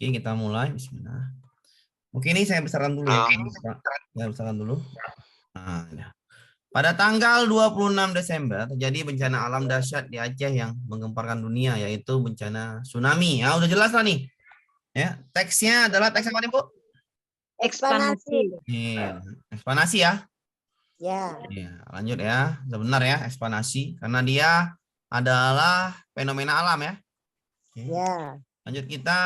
Oke, kita mulai. Bismillah. Oke, ini saya besarkan dulu ya. Saya besarkan dulu. Nah, ya. Pada tanggal 26 Desember terjadi bencana alam dahsyat di Aceh yang menggemparkan dunia, yaitu bencana tsunami. Ya, udah jelas lah nih. Ya, teksnya adalah teks apa nih, Bu? Ekspansi. Iya, ekspanasi ya. Ya. Iya, lanjut ya. Sebentar ya, ekspanasi karena dia adalah fenomena alam ya. Oke. Ya. Lanjut kita.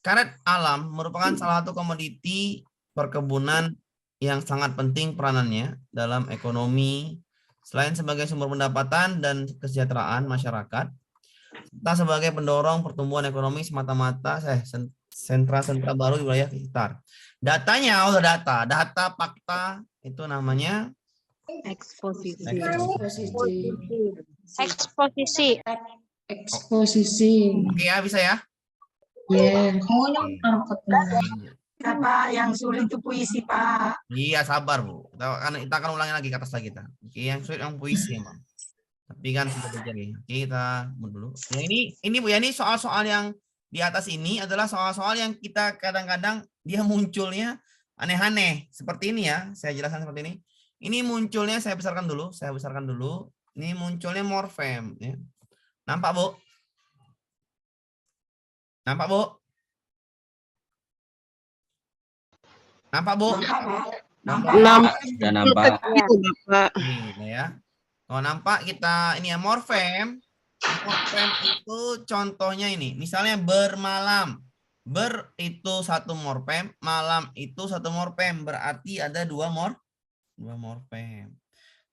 Karet alam merupakan salah satu komoditi perkebunan yang sangat penting peranannya dalam ekonomi selain sebagai sumber pendapatan dan kesejahteraan masyarakat, serta sebagai pendorong pertumbuhan ekonomi semata-mata sentra-sentra baru di wilayah sekitar. Datanya, data fakta itu namanya Eksposisi. Oke ya, bisa ya? Pak, yang sulit itu puisi, Pak. Iya, sabar, Bu. Kita akan ulangi lagi kata kita. Oke, yang sulit yang puisi emang. Tapi kan sudah terjadi. Oke, kita dulu. Ya, ini Bu ya, ini soal-soal yang di atas ini adalah soal-soal yang kita kadang-kadang dia munculnya aneh-aneh. Seperti ini ya, saya jelaskan seperti ini. Ini munculnya saya besarkan dulu. Ini munculnya morfem ya. Nampak, Bu? Nampak, Bu? Nampak, Bu? Sudah nampak. Ini ya. Kalau nampak kita ini ya morfem. Morfem itu contohnya ini. Misalnya bermalam. Ber itu satu morfem, malam itu satu morfem. Berarti ada dua morfem.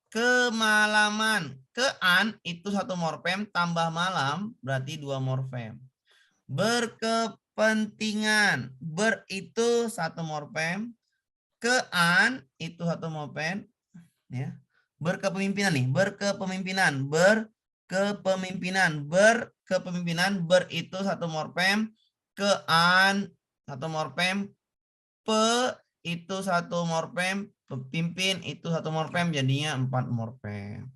Kemalaman, kean itu satu morfem tambah malam berarti dua morfem. Berkepentingan, ber itu satu morfem, kean itu satu morfem, ya. Berkepemimpinan nih, berkepemimpinan, ber itu satu morfem, kean satu morfem, pe itu satu morfem, pemimpin itu satu morfem, jadinya 4 morfem.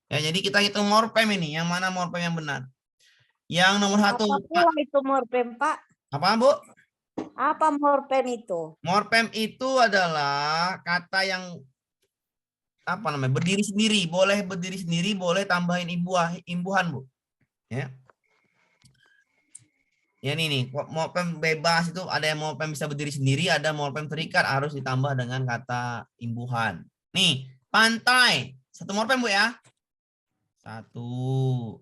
Ya, jadi kita hitung morfem ini, yang mana morfem yang benar? Yang nomor 1. Apa itu morfem, Pak? Apa, Bu? Apa morfem itu? Morfem itu adalah kata yang apa namanya? Berdiri sendiri, boleh berdiri sendiri, boleh tambahin imbuhan, Bu. Ya. Ya ini nih, morfem bebas itu ada yang morfem bisa berdiri sendiri, ada morfem terikat harus ditambah dengan kata imbuhan. Nih, pantai. Satu morfem, Bu ya. Satu.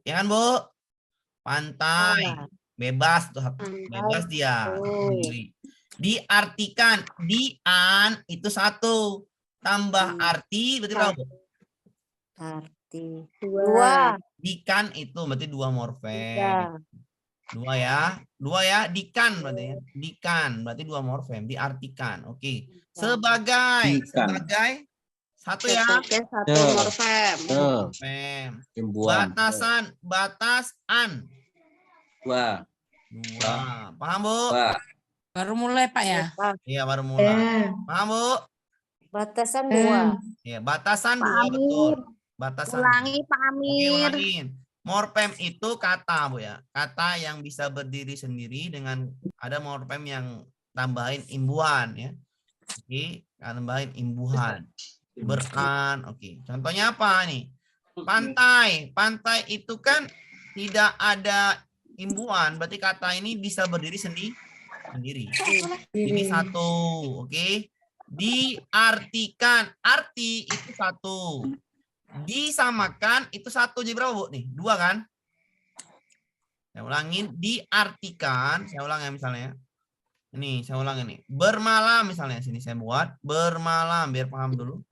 Ya kan, Bu? Pantai. Bebas tuh, bebas dia. Diartikan, dian itu satu. Tambah arti berarti berapa, Bu? Arti. Dua. Dikan itu berarti dua morfem. Dua ya, dikan berarti ya. Dikan berarti dua morfem, diartikan. Oke. Sebagai satu ya. Satu morfem. Batasan, Dua. Paham, Bu? Baru mulai, Pak ya? Iya, baru mulai. Paham, Bu? Batasan dua. Iya, batasan dua, betul. Batasan. Ulangi, Pak Oke, Amir. ulangin. Morfem itu kata, Bu ya. Kata yang bisa berdiri sendiri dengan ada morfem yang tambahin imbuhan ya. Oke, tambahin imbuhan. Beran, oke. Contohnya apa nih? Pantai. Pantai itu kan tidak ada imbuhan, berarti kata ini bisa berdiri sendiri. Ini satu, oke. Diartikan, arti itu satu. Disamakan itu satu, jadi berapa, Bu? Nih, dua kan? Saya ulangin, diartikan, saya ulang ya misalnya. Ini, saya ulang ini. Bermalam misalnya, sini saya buat. Bermalam, biar paham dulu.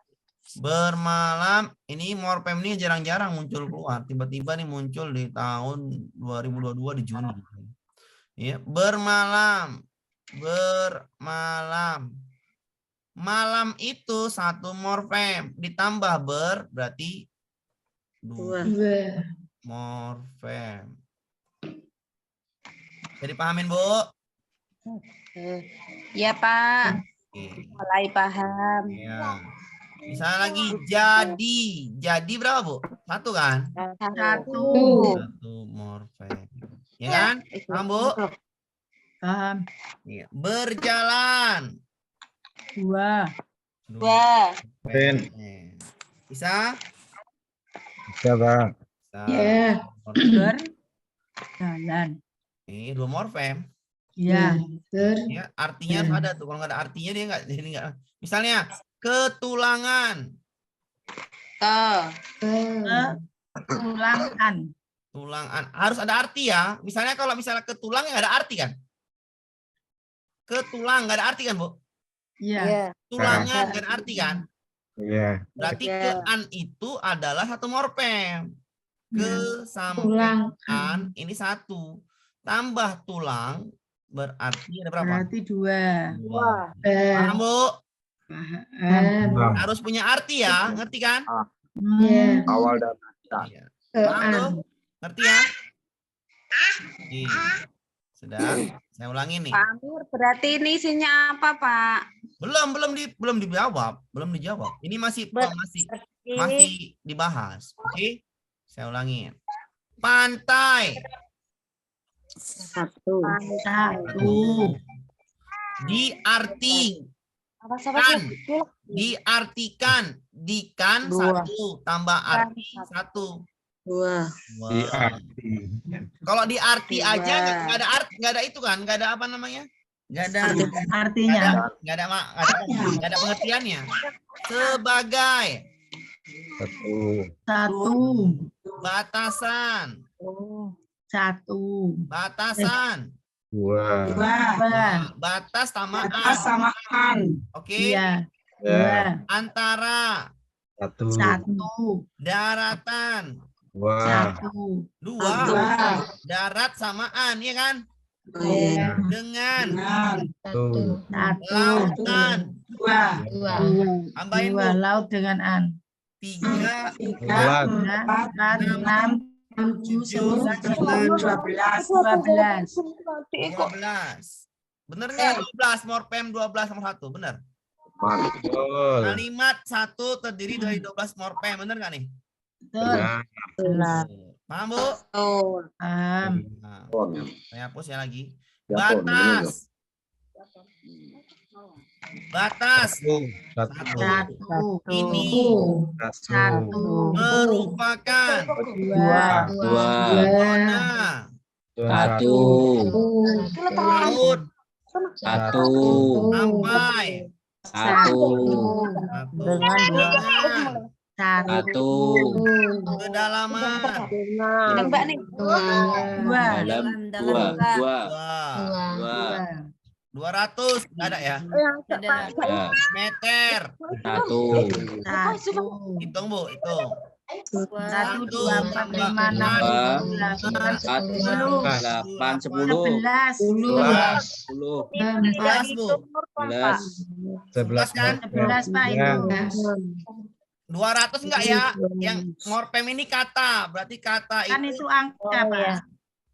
Bermalam, ini morfem ini jarang-jarang muncul keluar. Tiba-tiba nih muncul di tahun 2022 di Juni. Ya, bermalam. Malam itu satu morfem ditambah ber berarti dua morfem. Jadi pahamin, Bu? Iya, Pak. Oke. Mulai paham. Ya. Misalnya lagi jadi berapa, Bu? Satu kan? Satu. Satu morfem. Ya kan? Paham, Bu? Paham. Iya. Berjalan. 2. Dua. Bisa? Bisa, Pak. Bisa. Ya. Morfem. Berjalan. Ini 2 morfem. Ya. Ya, artinya harus ada tuh. Kalau nggak ada artinya dia nggak jadi nggak. Misalnya ketulangan. Ketulangan. Tulangan harus ada arti ya. Misalnya kalau misalnya ketulang nggak ada arti kan? Ketulang nggak ada arti kan, Bu? Iya. Iya. Tulangan nggak ada arti kan? Iya. Berarti Iya. kean itu adalah satu morfem. Ke sama Tulang. an ini satu. Tambah tulang berarti ada berapa? Berarti 2. Dua. Paham, Bu? Paham. Harus punya arti ya, ngerti kan? Iya. Awal dan akhir. Iya. Paham tuh? Ngerti ya? Iya. Sudah. Saya ulangi nih. Pak Amir, berarti ini isinya apa, Pak? Belum dijawab, belum dijawab. Ini masih masih dibahas. Oke? Saya ulangi. Pantai. 1. Satu. Diartikan. Dikan Dua. 1 tambah arti 1. 2. Kalau diarti Dua. aja nggak ada arti, nggak ada itu kan, nggak ada apa namanya, nggak ada Artinya. nggak ada pengertiannya. Sebagai 1. batasan, Oh. 1. batasan, 2. batas tamaan. Samaan. Oke, Iya. Ya. 2. antara 1. 1. daratan 2. 1. 2 darat samaan, ya kan? Iya. Dengan 1. 1. lautan tambahin 2. Laut dengan an. 3 4. 4, 6, 7, 9, 12. 12. 12. Bener nggak? 12 morfem 12 sama 1, bener? Betul. Kalimat 1 terdiri dari 12 morfem, bener nggak nih? Betul. Benar. Paham, Bu? Paham. Nah, saya hapus ya lagi. Ya, Pon, Batas. Batas. 1. 1. Ini 1. merupakan 2. 2. zona 1. laut 1. sampai 1. Dengan 2. Satu. kedalaman Ini Mbak nih. 2. Dalam 2. 2. 200 nggak ada ya? Ya. Meter. 1. 1. Hitung, Bu, hitung. 1, 2, 4, 5, 6, 7, 8, 10. 11. 10. 11, Bu. 11. 11 kan? 11, Pak, Ya. itu. 200 enggak ya? Yang morfem ini kata, berarti kata Kan itu itu angka, Oh, ya. Pak.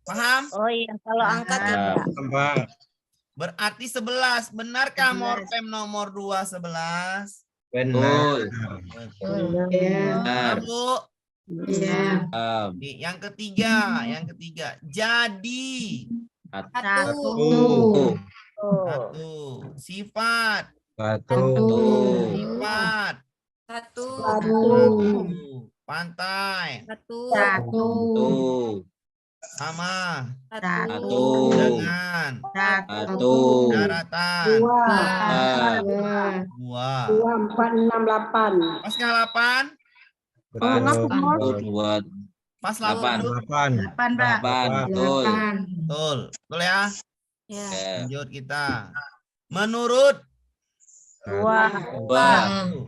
paham? Oh iya, kalau angka tidak. Tambah. Berarti 11. Benarkah 11. morfem nomor 2 11? Betul. Paham, Benar. Bu? Iya. Nih, yang ketiga. Jadi. 1. Satu. Sifat. 1. Sifat. Satu. Pantai. 1. Sama. 1. Dengan. 1. Daratan. 2. 4, 6, 8. Pas nggak 8? Betul. Pas 8. 8. 8, Pak. 8. Betul. 8. Betul. Betul ya? Ya. Ya. Lanjut kita. Menurut. 2. 2.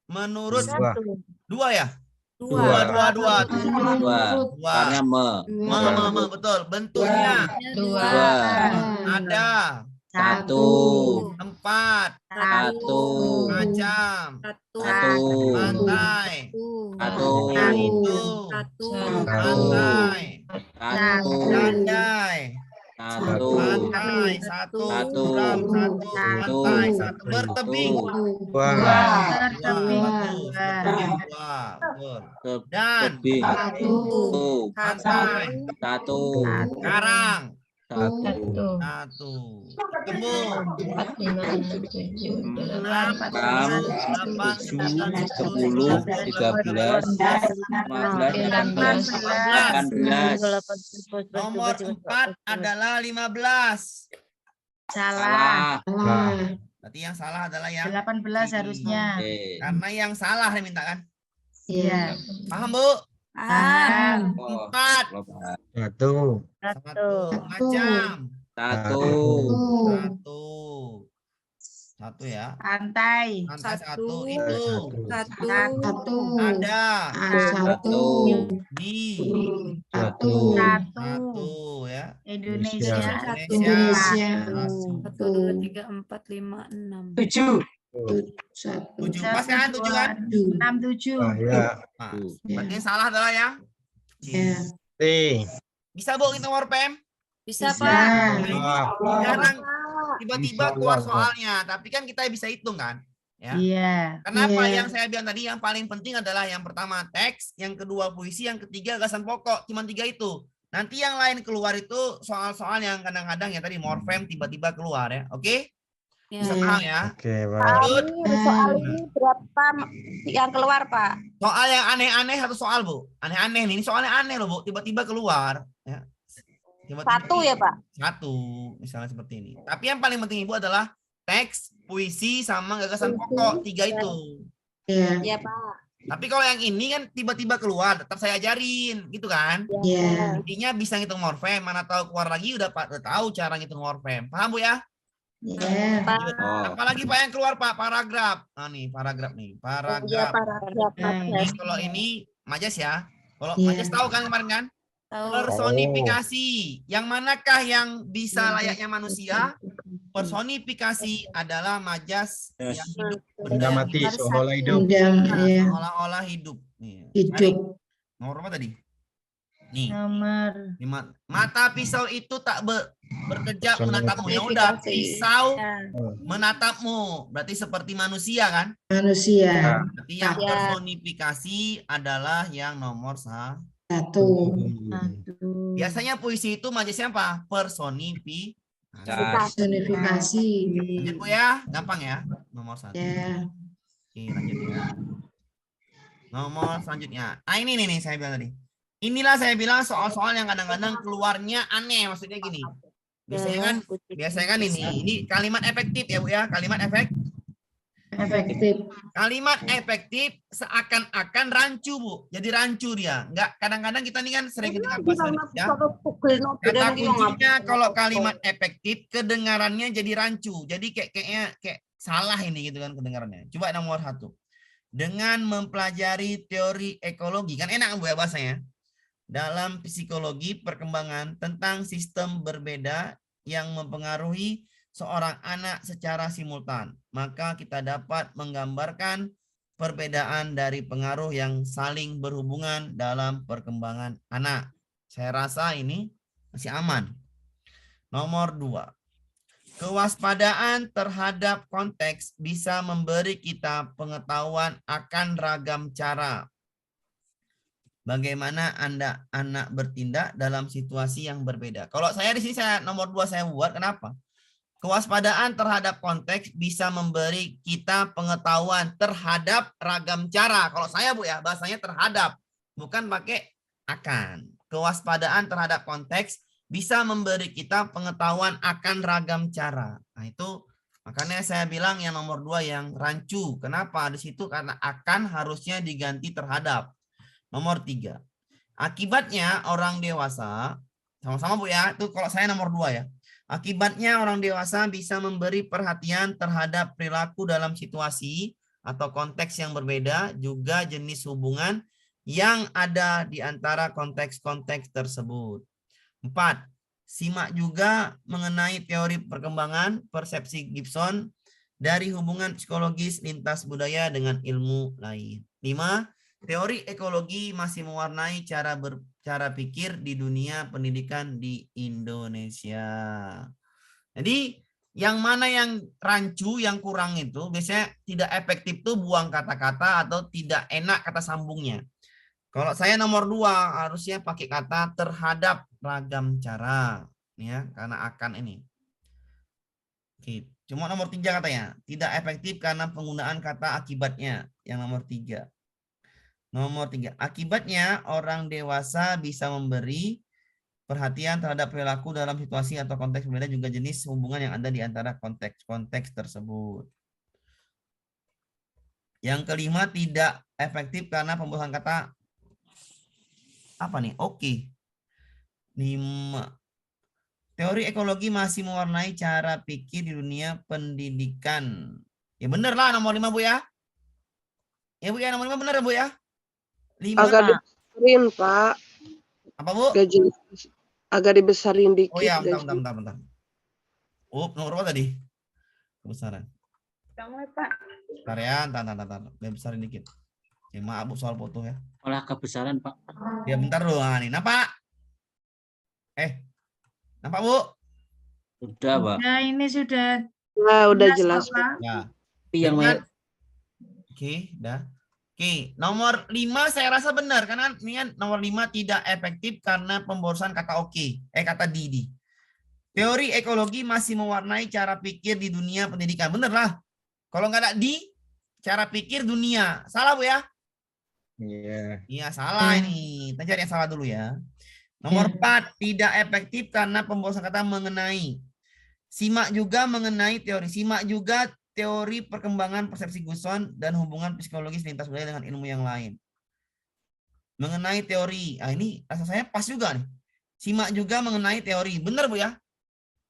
Menurut. 2. 2 ya? 2. 2. 2. Karena Betul. Bentuknya. 2. Ada. 1. Tempat. 1. Macam. 1. Pantai. 1. Itu. Pantai. 1. Landai. 1. Pantai. 1. Suram. 1. Pantai. 1. Bertebing. 2. Betul. Dan. Tebing. 1. Pantai. Satu. Karang. 1, 1. Ketemu. 4, 5, 6, 7, 6, 8, 8, 9, 10, 10, 13, 15, 16, 18. Nomor 4 adalah 15. Salah. Salah. Berarti yang salah adalah yang 18 ini. harusnya. Oke. Karena yang salah yang minta kan. Iya. Paham, Bu? Paham. Oh, 4. lompat. 1. 1. Macam. 1, 1 ya. Pantai. Lantai 1 1. itu 1. ada 1, di 1. 1 ya. Indonesia. Indonesia. 1, 2, 3, 4, 5, 6. 7. 7 pas kan 7 kan? 6, 7. Ah, ya. Nah, berarti yang salah adalah yang C. T. Bisa, Bu, kita nomor PM? Bisa, Bisa. Pak. Jarang tiba-tiba Bisa, keluar Pak. soalnya, tapi kan kita bisa hitung kan? Ya. Iya. Kenapa yang saya bilang tadi yang paling penting adalah yang pertama teks, yang kedua puisi, yang ketiga gagasan pokok. Cuma 3 itu. Nanti yang lain keluar itu soal-soal yang kadang-kadang ya tadi morfem tiba-tiba keluar ya. Oke? Bisa paham ya? Oke, Pak. Lanjut. Soal ini berapa yang keluar, Pak? Soal yang aneh-aneh satu soal, Bu. Aneh-aneh nih. Ini soalnya aneh loh, Bu. Tiba-tiba keluar. Ya. Tiba-tiba 1 ya, Pak? 1. Misalnya seperti ini. Tapi yang paling penting Ibu adalah teks, puisi, sama gagasan pokok. 3 itu. Iya, Pak. Tapi kalau yang ini kan tiba-tiba keluar. Tetap saya ajarin. Gitu kan? Iya. Intinya bisa ngitung morfem. Mana tahu keluar lagi udah tahu cara ngitung morfem. Paham, Bu ya? Lanjut. Oh. Apalagi Pak yang keluar, Pak? Paragraf. Nah nih, paragraf nih. Iya, Paragraf. paragraf. Ini kalau ini majas ya. Kalau majas tahu kan kemarin kan? Personifikasi. Yang manakah yang bisa layaknya manusia? Personifikasi adalah majas yang hidup. Benda mati seolah hidup. Seolah-olah hidup. Nih. Hidup. Nomor apa tadi? Nih. Nomor. Mata pisau itu tak berkejap Personifikasi. menatapmu. Ya udah, pisau Ya. menatapmu. Berarti seperti manusia kan? Manusia. Berarti yang Ya. personifikasi adalah yang nomor 1. 1. Biasanya puisi itu majasnya apa? Personifikasi. Personifikasi. Lanjut, Bu ya, gampang ya. Nomor 1. Ya. Oke, lanjut ya. Nomor selanjutnya. Ah, ini nih saya bilang tadi. Inilah saya bilang soal-soal yang kadang-kadang keluarnya aneh. Maksudnya gini. Biasanya kan ini kalimat efektif ya, Bu ya. Kalimat Efektif. Kalimat efektif seakan-akan rancu, Bu. Jadi rancu dia. Enggak, kadang-kadang kita ini kan sering dengar bahasa Indonesia. Kata kuncinya kalau kalimat efektif kedengarannya jadi rancu. Jadi kayak salah ini gitu kan kedengarannya. Coba nomor 1. Dengan mempelajari teori ekologi. Kan enak, Bu ya bahasanya. Dalam psikologi perkembangan tentang sistem berbeda yang mempengaruhi seorang anak secara simultan, maka kita dapat menggambarkan perbedaan dari pengaruh yang saling berhubungan dalam perkembangan anak. Saya rasa ini masih aman. Nomor 2. Kewaspadaan terhadap konteks bisa memberi kita pengetahuan akan ragam cara bagaimana anak bertindak dalam situasi yang berbeda. Kalau saya di sini nomor 2 saya buat, kenapa? Kewaspadaan terhadap konteks bisa memberi kita pengetahuan terhadap ragam cara. Kalau saya, Bu ya, bahasanya terhadap, bukan pakai akan. Kewaspadaan terhadap konteks bisa memberi kita pengetahuan akan ragam cara. Nah, itu makanya saya bilang yang nomor 2 yang rancu. Kenapa? Di situ karena akan harusnya diganti terhadap. Nomor 3. Akibatnya orang dewasa, sama-sama Bu ya, itu kalau saya nomor 2 ya. Akibatnya orang dewasa bisa memberi perhatian terhadap perilaku dalam situasi atau konteks yang berbeda, juga jenis hubungan yang ada di antara konteks-konteks tersebut. 4. Simak juga mengenai teori perkembangan persepsi Gibson dari hubungan psikologis lintas budaya dengan ilmu lain. 5. Teori ekologi masih mewarnai cara pikir di dunia pendidikan di Indonesia. Jadi yang mana yang rancu, yang kurang itu biasanya tidak efektif tuh buang kata-kata atau tidak enak kata sambungnya. Kalau saya nomor 2 harusnya pakai kata terhadap ragam cara. ya, karena akan ini. Oke, cuma nomor 3 katanya tidak efektif karena penggunaan kata akibatnya. Yang nomor 3. Nomor 3, akibatnya orang dewasa bisa memberi perhatian terhadap perilaku dalam situasi atau konteks berbeda, juga jenis hubungan yang ada di antara konteks-konteks tersebut. Yang kelima, tidak efektif karena pembuatan kata apa nih? Oke. 5. Teori ekologi masih mewarnai cara pikir di dunia pendidikan. Ya bener lah nomor 5 Bu ya. Ya Bu ya, nomor 5 bener ya Bu ya. 5. Agak dibesarin, Pak. Apa Bu? Gaji agak dibesarin dikit. Oh ya, gaji. bentar. Nomor berapa tadi? Kebesaran. Pak. Bentar ya, bentar. Besarin dikit. Ya, maaf Bu soal foto ya. Olah kebesaran, Pak. Ya bentar dulu. Nah, nih, nampak? Nampak Bu? Sudah, Pak. Nah, ini sudah Nah, udah jelas. kok, Pak. Ya. Tapi yang Dengan- Oke, dah. Oke, nomor 5 saya rasa benar karena ini kan nomor 5 tidak efektif karena pemborosan kata oke, kata di. Teori ekologi masih mewarnai cara pikir di dunia pendidikan. Bener lah. Kalau nggak ada di, cara pikir dunia. Salah Bu ya? Iya. Iya, salah ini. Kita cari yang salah dulu ya. Nomor 4, tidak efektif karena pemborosan kata mengenai. Simak juga mengenai teori. Simak juga teori perkembangan persepsi Guson dan hubungan psikologis lintas budaya dengan ilmu yang lain. Mengenai teori. Ah, ini rasa saya pas juga nih. Simak juga mengenai teori. Benar Bu ya?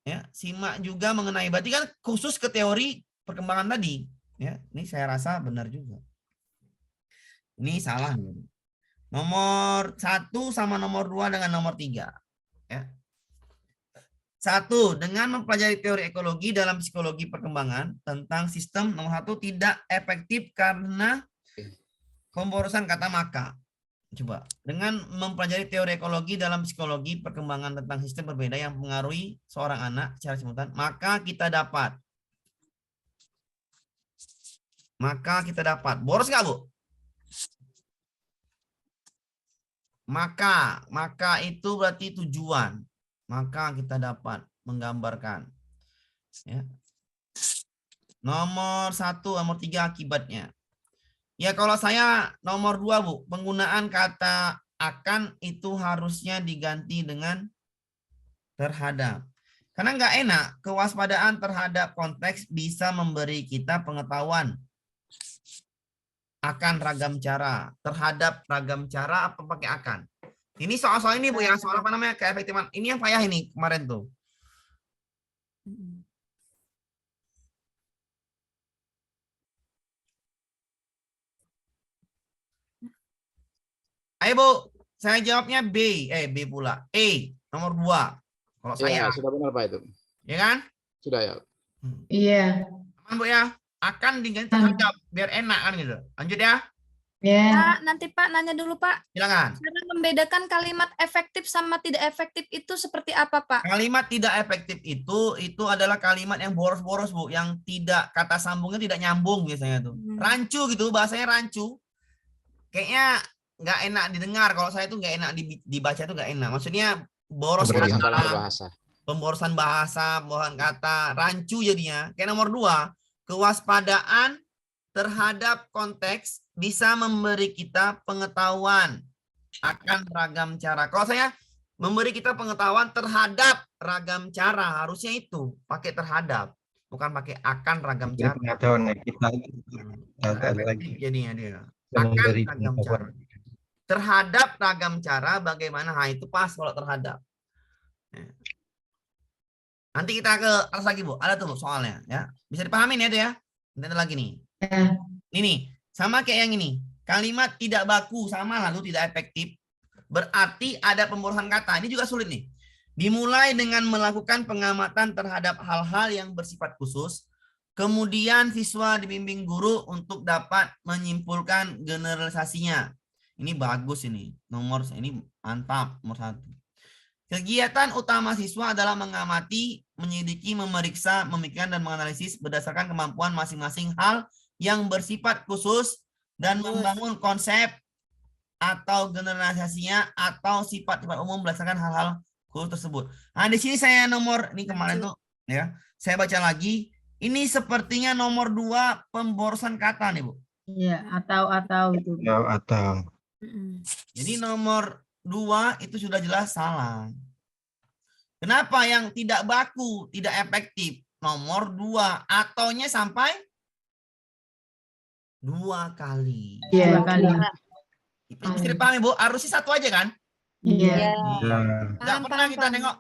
Ya, simak juga mengenai. Berarti kan khusus ke teori perkembangan tadi. Ya, ini saya rasa benar juga. Ini salah nih. Nomor 1 sama nomor 2 dengan nomor 3. Ya. 1, dengan mempelajari teori ekologi dalam psikologi perkembangan tentang sistem, nomor 1 tidak efektif karena pemborosan kata maka. Coba, dengan mempelajari teori ekologi dalam psikologi perkembangan tentang sistem berbeda yang mempengaruhi seorang anak secara simultan, maka kita dapat. Boros nggak Bu? Maka itu berarti tujuan. Maka kita dapat menggambarkan. Ya. Nomor 1, nomor 3 akibatnya. Ya kalau saya nomor 2 Bu, penggunaan kata akan itu harusnya diganti dengan terhadap. Karena nggak enak, kewaspadaan terhadap konteks bisa memberi kita pengetahuan akan ragam cara, terhadap ragam cara apa pakai akan. Ini soal-soal ini Bu ya, soal apa namanya keefektifan. Ini yang payah ini kemarin tuh. Ayo Bu, saya jawabnya B pula. Nomor 2. Kalau saya. Sudah benar Pak itu. Ya kan? Sudah ya. Iya. Aman Bu ya? Akan diganti terhadap biar enak kan gitu. Lanjut ya. Ya. Pak, nanti Pak nanya dulu Pak. Silakan. Cara membedakan kalimat efektif sama tidak efektif itu seperti apa Pak? Kalimat tidak efektif itu adalah kalimat yang boros-boros Bu, yang tidak kata sambungnya tidak nyambung biasanya tuh. Rancu gitu, bahasanya rancu. Kayaknya nggak enak didengar. Kalau saya tuh nggak enak dibaca tuh nggak enak. Maksudnya boros Berlebihan dalam kata, berbahasa. pemborosan bahasa, pemborosan kata, rancu jadinya. Kayak nomor 2, kewaspadaan terhadap konteks bisa memberi kita pengetahuan akan ragam cara. Kalau saya memberi kita pengetahuan terhadap ragam cara, harusnya itu pakai terhadap, bukan pakai akan ragam Jadi cara. pengetahuan kita Efektif lagi. jadinya dia. Memberi Akan ragam pengetahuan. cara. Terhadap ragam cara bagaimana? Nah, itu pas kalau terhadap. Nanti kita ke atas lagi Bu, ada tuh Bu soalnya ya. Bisa dipahamin ya itu ya. Nanti lagi nih. Ini sama kayak yang ini. Kalimat tidak baku sama lalu tidak efektif. Berarti ada pemborosan kata. Ini juga sulit nih. Dimulai dengan melakukan pengamatan terhadap hal-hal yang bersifat khusus. Kemudian siswa dibimbing guru untuk dapat menyimpulkan generalisasinya. Ini bagus ini. Ini mantap nomor 1. Kegiatan utama siswa adalah mengamati, menyelidiki, memeriksa, memikirkan dan menganalisis berdasarkan kemampuan masing-masing hal yang bersifat khusus dan membangun konsep atau generalisasinya atau sifat-sifat umum berdasarkan hal-hal tersebut. Nah, di sini saya nomor ini kemarin tuh ya, saya baca lagi. Ini sepertinya nomor 2 pemborosan kata nih, Bu. Iya, atau itu. Atau. Jadi nomor 2 itu sudah jelas salah. Kenapa yang tidak baku, tidak efektif? Nomor 2 ataunya sampai 2 kali. Iya, kali. Itu bisa dipahami, Bu. Harusnya 1 aja kan? Iya. Ya. Nggak pernah kita nengok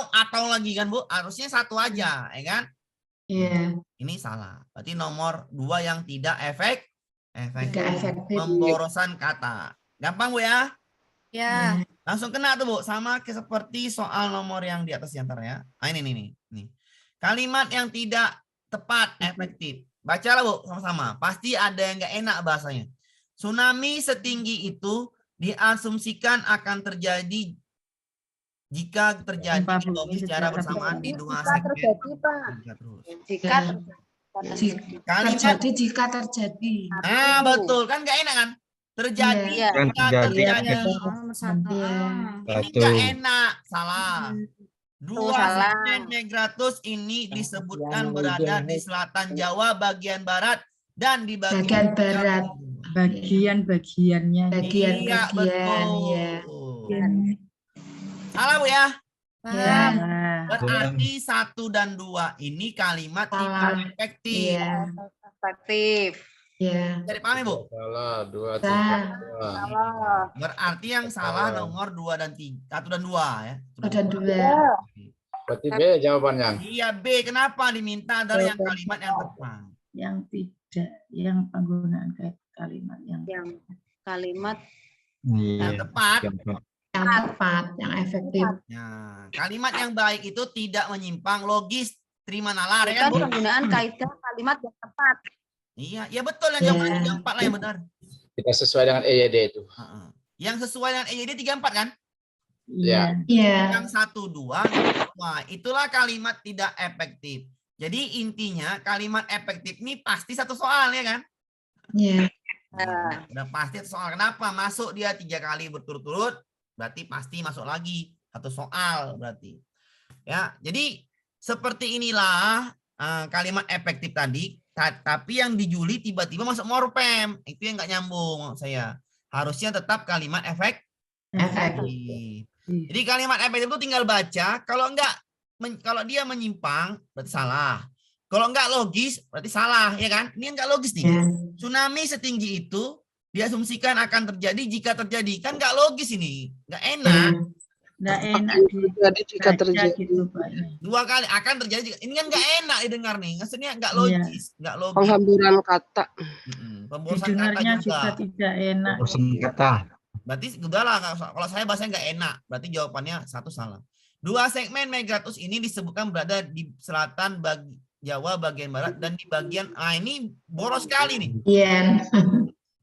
atau lagi kan, Bu. Harusnya 1 aja, ya kan? Iya. Ini salah. Berarti nomor 2 yang tidak efektif. efektif. Pemborosan kata. Gampang, Bu ya? Ya. Langsung kena tuh, Bu. Sama seperti soal nomor yang di atas diantara ya. Nah, ini. Kalimat yang tidak tepat, efektif. Bacalah, Bu, sama-sama. Pasti ada yang nggak enak bahasanya. Tsunami setinggi itu diasumsikan akan terjadi jika terjadi logis secara bersamaan di 2 segmen. Jika Kalimat jika terjadi. betul kan nggak enak kan? Terjadi Iya. Kan jika terjadi. terjadi. Iya. Ini nggak enak, salah. 2 salah. segmen Megratus ini disebutkan berada di selatan Jawa bagian barat dan di Bagian barat. Bagian-bagiannya. Iya, betul. ya. Salah, Bu ya. Paham. Berarti 1 dan 2 ini kalimat tidak efektif. efektif. Iya. Jadi pahami, Bu? Salah, 2, Salah. 3. Berarti yang salah nomor 2 dan 3, 1 dan 2 ya. 1 dan 2. Berarti B jawabannya. Iya, B. Kenapa diminta adalah yang kalimat yang tepat? Yang tidak, yang penggunaan kalimat yang Kalimat Yang Iya. tepat. yang tepat, yang efektif. Nah, kalimat yang baik itu tidak menyimpang, logis, terima nalar ya kan, Bu? penggunaan kaidah kalimat yang tepat. Iya, ya betul yang jawaban 34 lah yang benar. Kita sesuai dengan EYD itu. Heeh. Yang sesuai dengan EYD 34 kan? Ya. Iya. Yang 1, 2, wah, itulah kalimat tidak efektif. Jadi intinya kalimat efektif ini pasti 1 soal ya kan? Iya. Nah, udah pasti 1 soal. Kenapa? Masuk dia 3 kali berturut-turut, berarti pasti masuk lagi 1 soal berarti. Ya, jadi seperti inilah kalimat efektif tadi. Tapi yang di Juli tiba-tiba masuk morpem, itu yang nggak nyambung maksud saya. Harusnya tetap kalimat efektif. Jadi kalimat efektif itu tinggal baca. Kalau dia menyimpang berarti salah. Kalau nggak logis berarti salah, ya kan? Ini nggak logis nih. Tsunami setinggi itu diasumsikan akan terjadi jika terjadi. Kan nggak logis ini, nggak enak. Nggak enak Jadi jika terjadi. gitu, Pak. 2 kali akan terjadi. Ini kan nggak enak didengar nih. Maksudnya nggak logis, nggak logis. Penghamburan kata. Pemborosan kata Didengarnya juga. juga tidak enak. Bosan kata. Berarti udahlah, kalau saya bahasanya nggak enak. Berarti jawabannya 1 salah. 2 segmen Megratus ini disebutkan berada di selatan Jawa bagian barat dan di bagian ini boros sekali nih. Iya.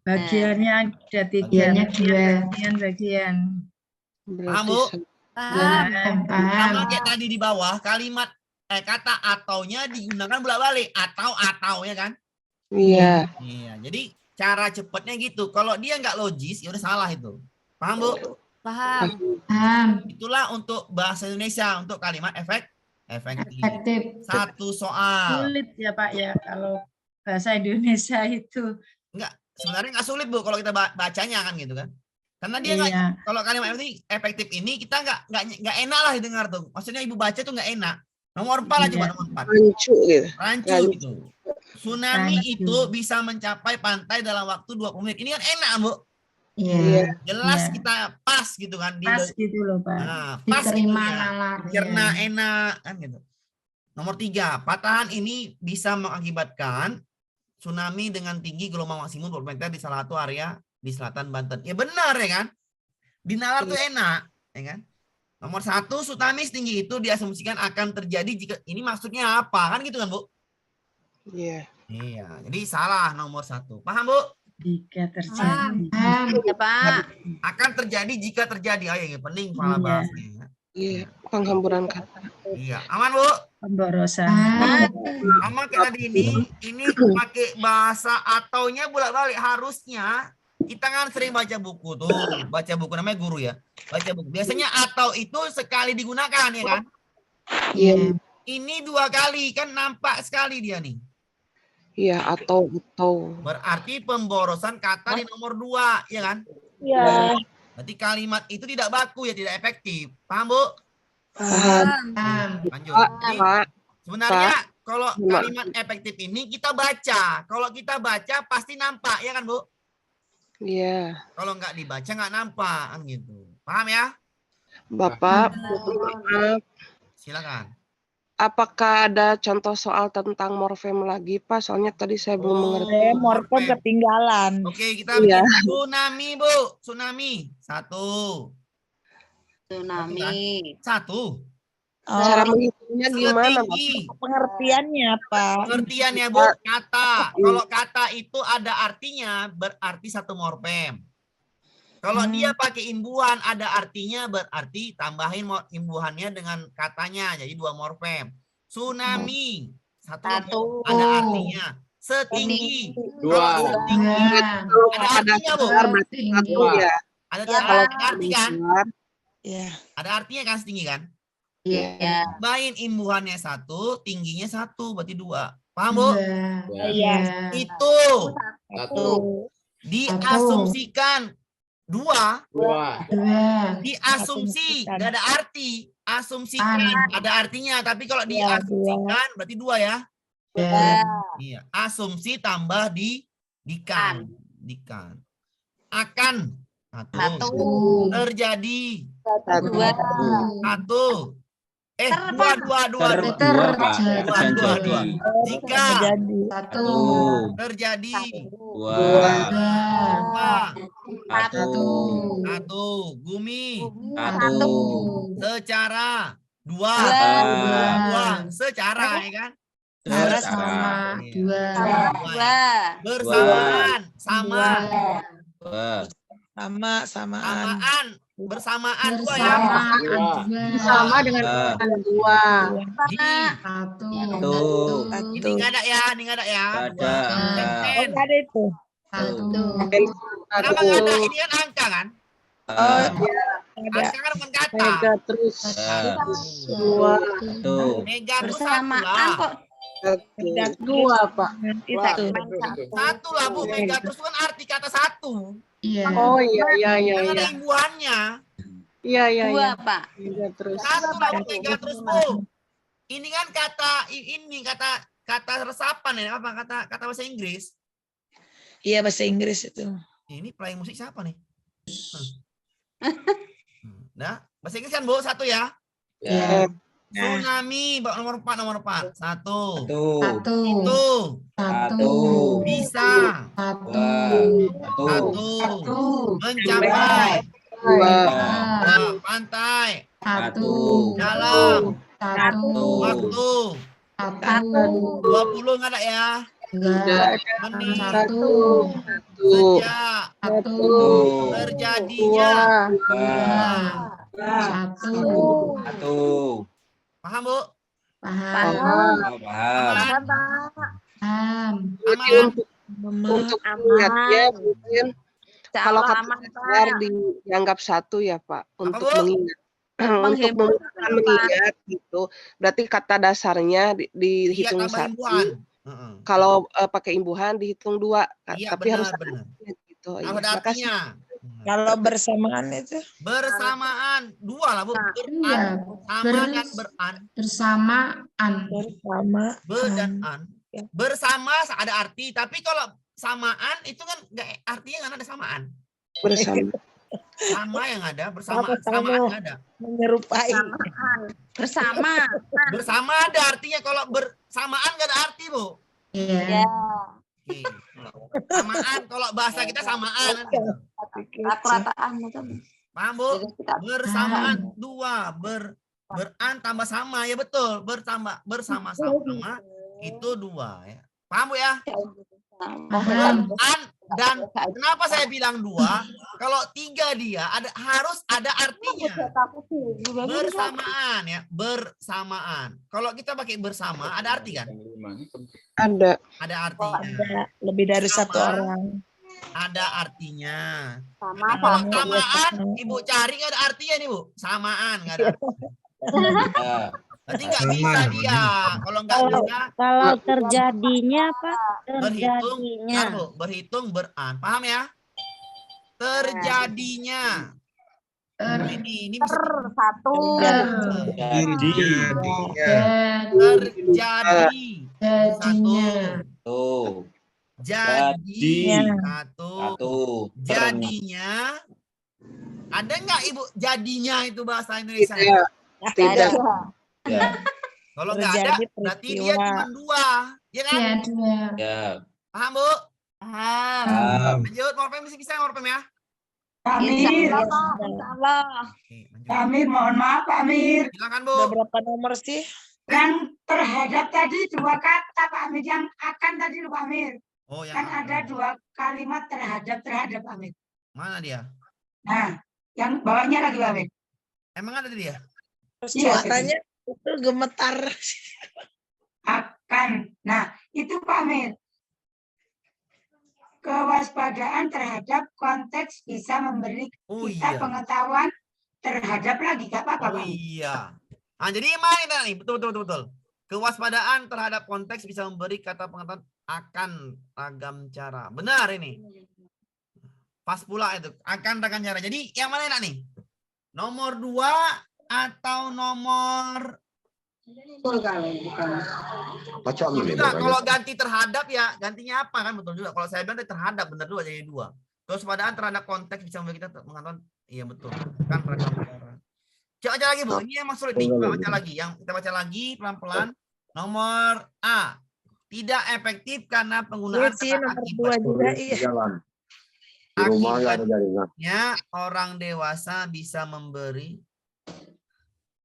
Bagiannya ada 3. Bagiannya 2. Bagian. Paham, Bu? Paham. Sama kayak tadi di bawah kalimat kata ataunya digunakan bolak-balik atau ya kan? Iya. Iya. Jadi cara cepatnya gitu. Kalau dia nggak logis, ya udah salah itu. Paham, Bu? Paham. Itulah untuk bahasa Indonesia untuk kalimat efektif. Efektif. 1 soal. Sulit ya, Pak ya, kalau bahasa Indonesia itu. Sebenarnya nggak sulit, Bu, kalau kita bacanya kan gitu kan. Karena dia nggak, Iya. kalau kalimat efektif ini kita nggak enak lah didengar tuh. Maksudnya ibu baca tuh nggak enak. Nomor 4 lah, Iya. coba nomor 4. Rancu gitu. Rancu gitu. Tsunami Rancu. itu bisa mencapai pantai dalam waktu 20 menit. Ini kan enak, Bu. Iya. Jelas Iya. kita pas gitu kan. Pas gitu loh, Pak. Nah, pas gitu Diterima ya. nalar. Cerna enak kan gitu. Nomor 3, patahan ini bisa mengakibatkan tsunami dengan tinggi gelombang maksimum 20 meter di salah satu area di selatan Banten. Ya benar ya kan? Di nalar tuh enak, ya kan? Nomor 1, tsunami setinggi itu diasumsikan akan terjadi jika ini maksudnya apa? Kan gitu kan, Bu? Iya. Iya, jadi salah nomor 1. Paham, Bu? Jika terjadi. Iya, Pak. Akan terjadi jika terjadi. Oh, ya, penting pala Iya. bahasanya. Iya, penghamburan kata. Iya, aman, Bu? Pemborosan. Sama kayak tadi ini pakai bahasa ataunya bolak-balik. Harusnya Kita kan sering baca buku tuh, baca buku namanya guru ya. Baca buku. Biasanya atau itu sekali digunakan ya kan? Iya. Ini 2 kali kan nampak sekali dia nih. Iya, atau. Berarti pemborosan kata di nomor 2 ya kan? Iya. Berarti kalimat itu tidak baku ya, tidak efektif. Paham, Bu? Paham. Lanjut. Pak, Jadi, Pak. sebenarnya kalau Pak. kalimat efektif ini kita baca. Kalau kita baca pasti nampak ya kan, Bu? Iya. Kalau nggak dibaca nggak nampak kan gitu. Paham ya? Bapak, maaf. Silakan. Apakah ada contoh soal tentang morfem lagi, Pak? Soalnya tadi saya belum mengerti. Morfem ketinggalan. Oke, kita Iya. bikin tsunami, Bu. Tsunami. 1. Tsunami. 1. Cara menghitungnya gimana, Bapak? Setinggi. Pengertiannya apa? Pengertiannya, Bu, kata. Kalau kata itu ada artinya, berarti 1 morfem. Kalau dia pakai imbuhan, ada artinya, berarti tambahin imbuhannya dengan katanya. Jadi 2 morfem. Tsunami. 1 ada artinya. Setinggi. 2. Kalau setinggi, ada artinya, Bu. Berarti 1 ya. Ada Kalau arti kan? besar, Ada artinya kan setinggi kan? Iya. Tambahin imbuhannya 1, tingginya 1, berarti 2. Paham, Bu? Iya. Itu 1. diasumsikan 2, 2. diasumsi nggak ada arti, asumsikan ada artinya, tapi kalau Iya, diasumsikan berarti 2 ya. Iya, asumsi tambah dikan. Akan 1. Terjadi 1. 2. Jika terjadi 1. Gumi secara 2 secara ya kan? Sama. Iya. Bersamaan sama. Samaan bersamaan 2 ya. Sama dengan 2. Ini nggak ada ya, ini nggak ada ya. Ada itu. Kenapa nggak ada? Ini kan angka kan? Ada. Angka kan bukan kata. Mega terus. 2. Mega itu 1 Bersamaan lah. kok. 2, Pak. Itu. 1 lah, Bu. Mega terus kan arti kata 1. Oh iya. Kan ada imbuhannya. Iya. 2, Pak. Mega terus. 1 lah, Bu. Mega terus, Bu. Ini kan kata resapan ya, apa kata bahasa Inggris? Iya, bahasa Inggris itu. Ini play musik siapa nih? Nah, bahasa Inggris kan, Bu, 1 ya. Ya. Tsunami, nomor 4. 1. Satu. Itu bisa 1 mencapai 2. pantai 1 dalam 1 waktu 20 nggak ada ya? Menit 1. sejak 1 terjadinya. 1 Paham, Bu? paham. Untuk mengingatnya mungkin kalau kata dasar dianggap 1 ya Pak, untuk Bu? mengingat. Untuk mengingat gitu. Berarti kata dasarnya dihitung tambahin 1. imbuhan. Kalau pakai imbuhan dihitung 2. Iya, Tapi harus benar. gitu. Kalau Iya, ada makasih. artinya. Kalau bersamaan itu. Bersamaan 2 lah, Bu. Iya. Sama dan beran. Bersamaan. Bersama. Be dan an. Ya. Bersama ada arti, tapi kalau samaan itu kan nggak artinya nggak ada samaan. Bersama. Sama yang ada, bersama Apa samaan kamu? nggak ada. Menyerupai. Bersama. Bersama ada artinya, kalau bersamaan nggak ada arti, Bu. Iya. Oke. Samaan, kalau bahasa kita samaan. Rata-rataan itu. Paham, Bu? Bersamaan 2, beran tambah sama, ya betul. Bersama-sama itu 2 ya. Paham, Bu ya? Paham. Beran dan kenapa saya bilang 2? Kalau 3 dia harus ada artinya. Bersamaan ya, bersamaan. Kalau kita pakai bersama ada arti kan? Ada. Ada artinya. Ada lebih dari Sama. 1 orang. ada artinya. Sama Kalau sama. samaan, Ibu cari nggak ada artinya nih, Bu. Samaan nggak ada artinya. Ya. Berarti nggak Sama bisa namanya. dia. Kalau nggak Kalau- bisa, Kalau terjadinya apa? berhitung, Terjadinya. bentar, Bu. Berhitung beran. Paham ya? Terjadinya. Ini bisa Satu. Jadi. terjadi. Jadinya. Tuh. Jadi. Jadi. Satu. Jadinya. Ada nggak Ibu jadinya itu bahasa Indonesia? Tidak. Tidak. Ya. Kalau nggak ada, Terjadi berarti dia peristiwa. cuma dua. Ya kan? Ya, dua. Ya. Paham, Bu? Paham. Lanjut, morfem bisa morfem ya? Pak Amir, Insya Allah. Oke, Pak lanjut. Amir, mohon maaf Pak Amir. Silakan, Udah Bu. berapa nomor sih? Yang terhadap tadi dua kata Pak Amir, yang akan tadi loh Pak Amir. Oh, yang Kan ada dua kalimat terhadap Pak Amir. mana dia? Nah, yang bawahnya lagi Pak Amir. Emang ada dia? Terus Iya. suaranya itu gemetar. Akan. Nah, itu Pak Amir. Kewaspadaan terhadap konteks bisa memberi Oh iya. kita pengetahuan terhadap lagi, gak apa-apa Oh Pak Amir. iya. Nah, jadi mana nih? Betul. Kewaspadaan terhadap konteks bisa memberi kata pengetahuan akan ragam cara. Benar ini. Pas pula itu. Akan ragam cara. Jadi yang mana enak nih? Nomor 2 atau nomor... Enggak, kalau ganti terhadap ya gantinya apa kan, betul juga. Kalau saya bilang terhadap benar juga jadi 2. Kewaspadaan terhadap konteks bisa memberi kita pengetahuan. Iya betul. Kan ragam cara. Coba baca lagi, Bu. Ini yang sulit nih. Kita baca lagi. Yang kita baca lagi pelan-pelan. Nomor A. Tidak efektif karena penggunaan Iya sih, kata nomor akibat. 2 juga. Iya. Akibatnya orang dewasa bisa memberi.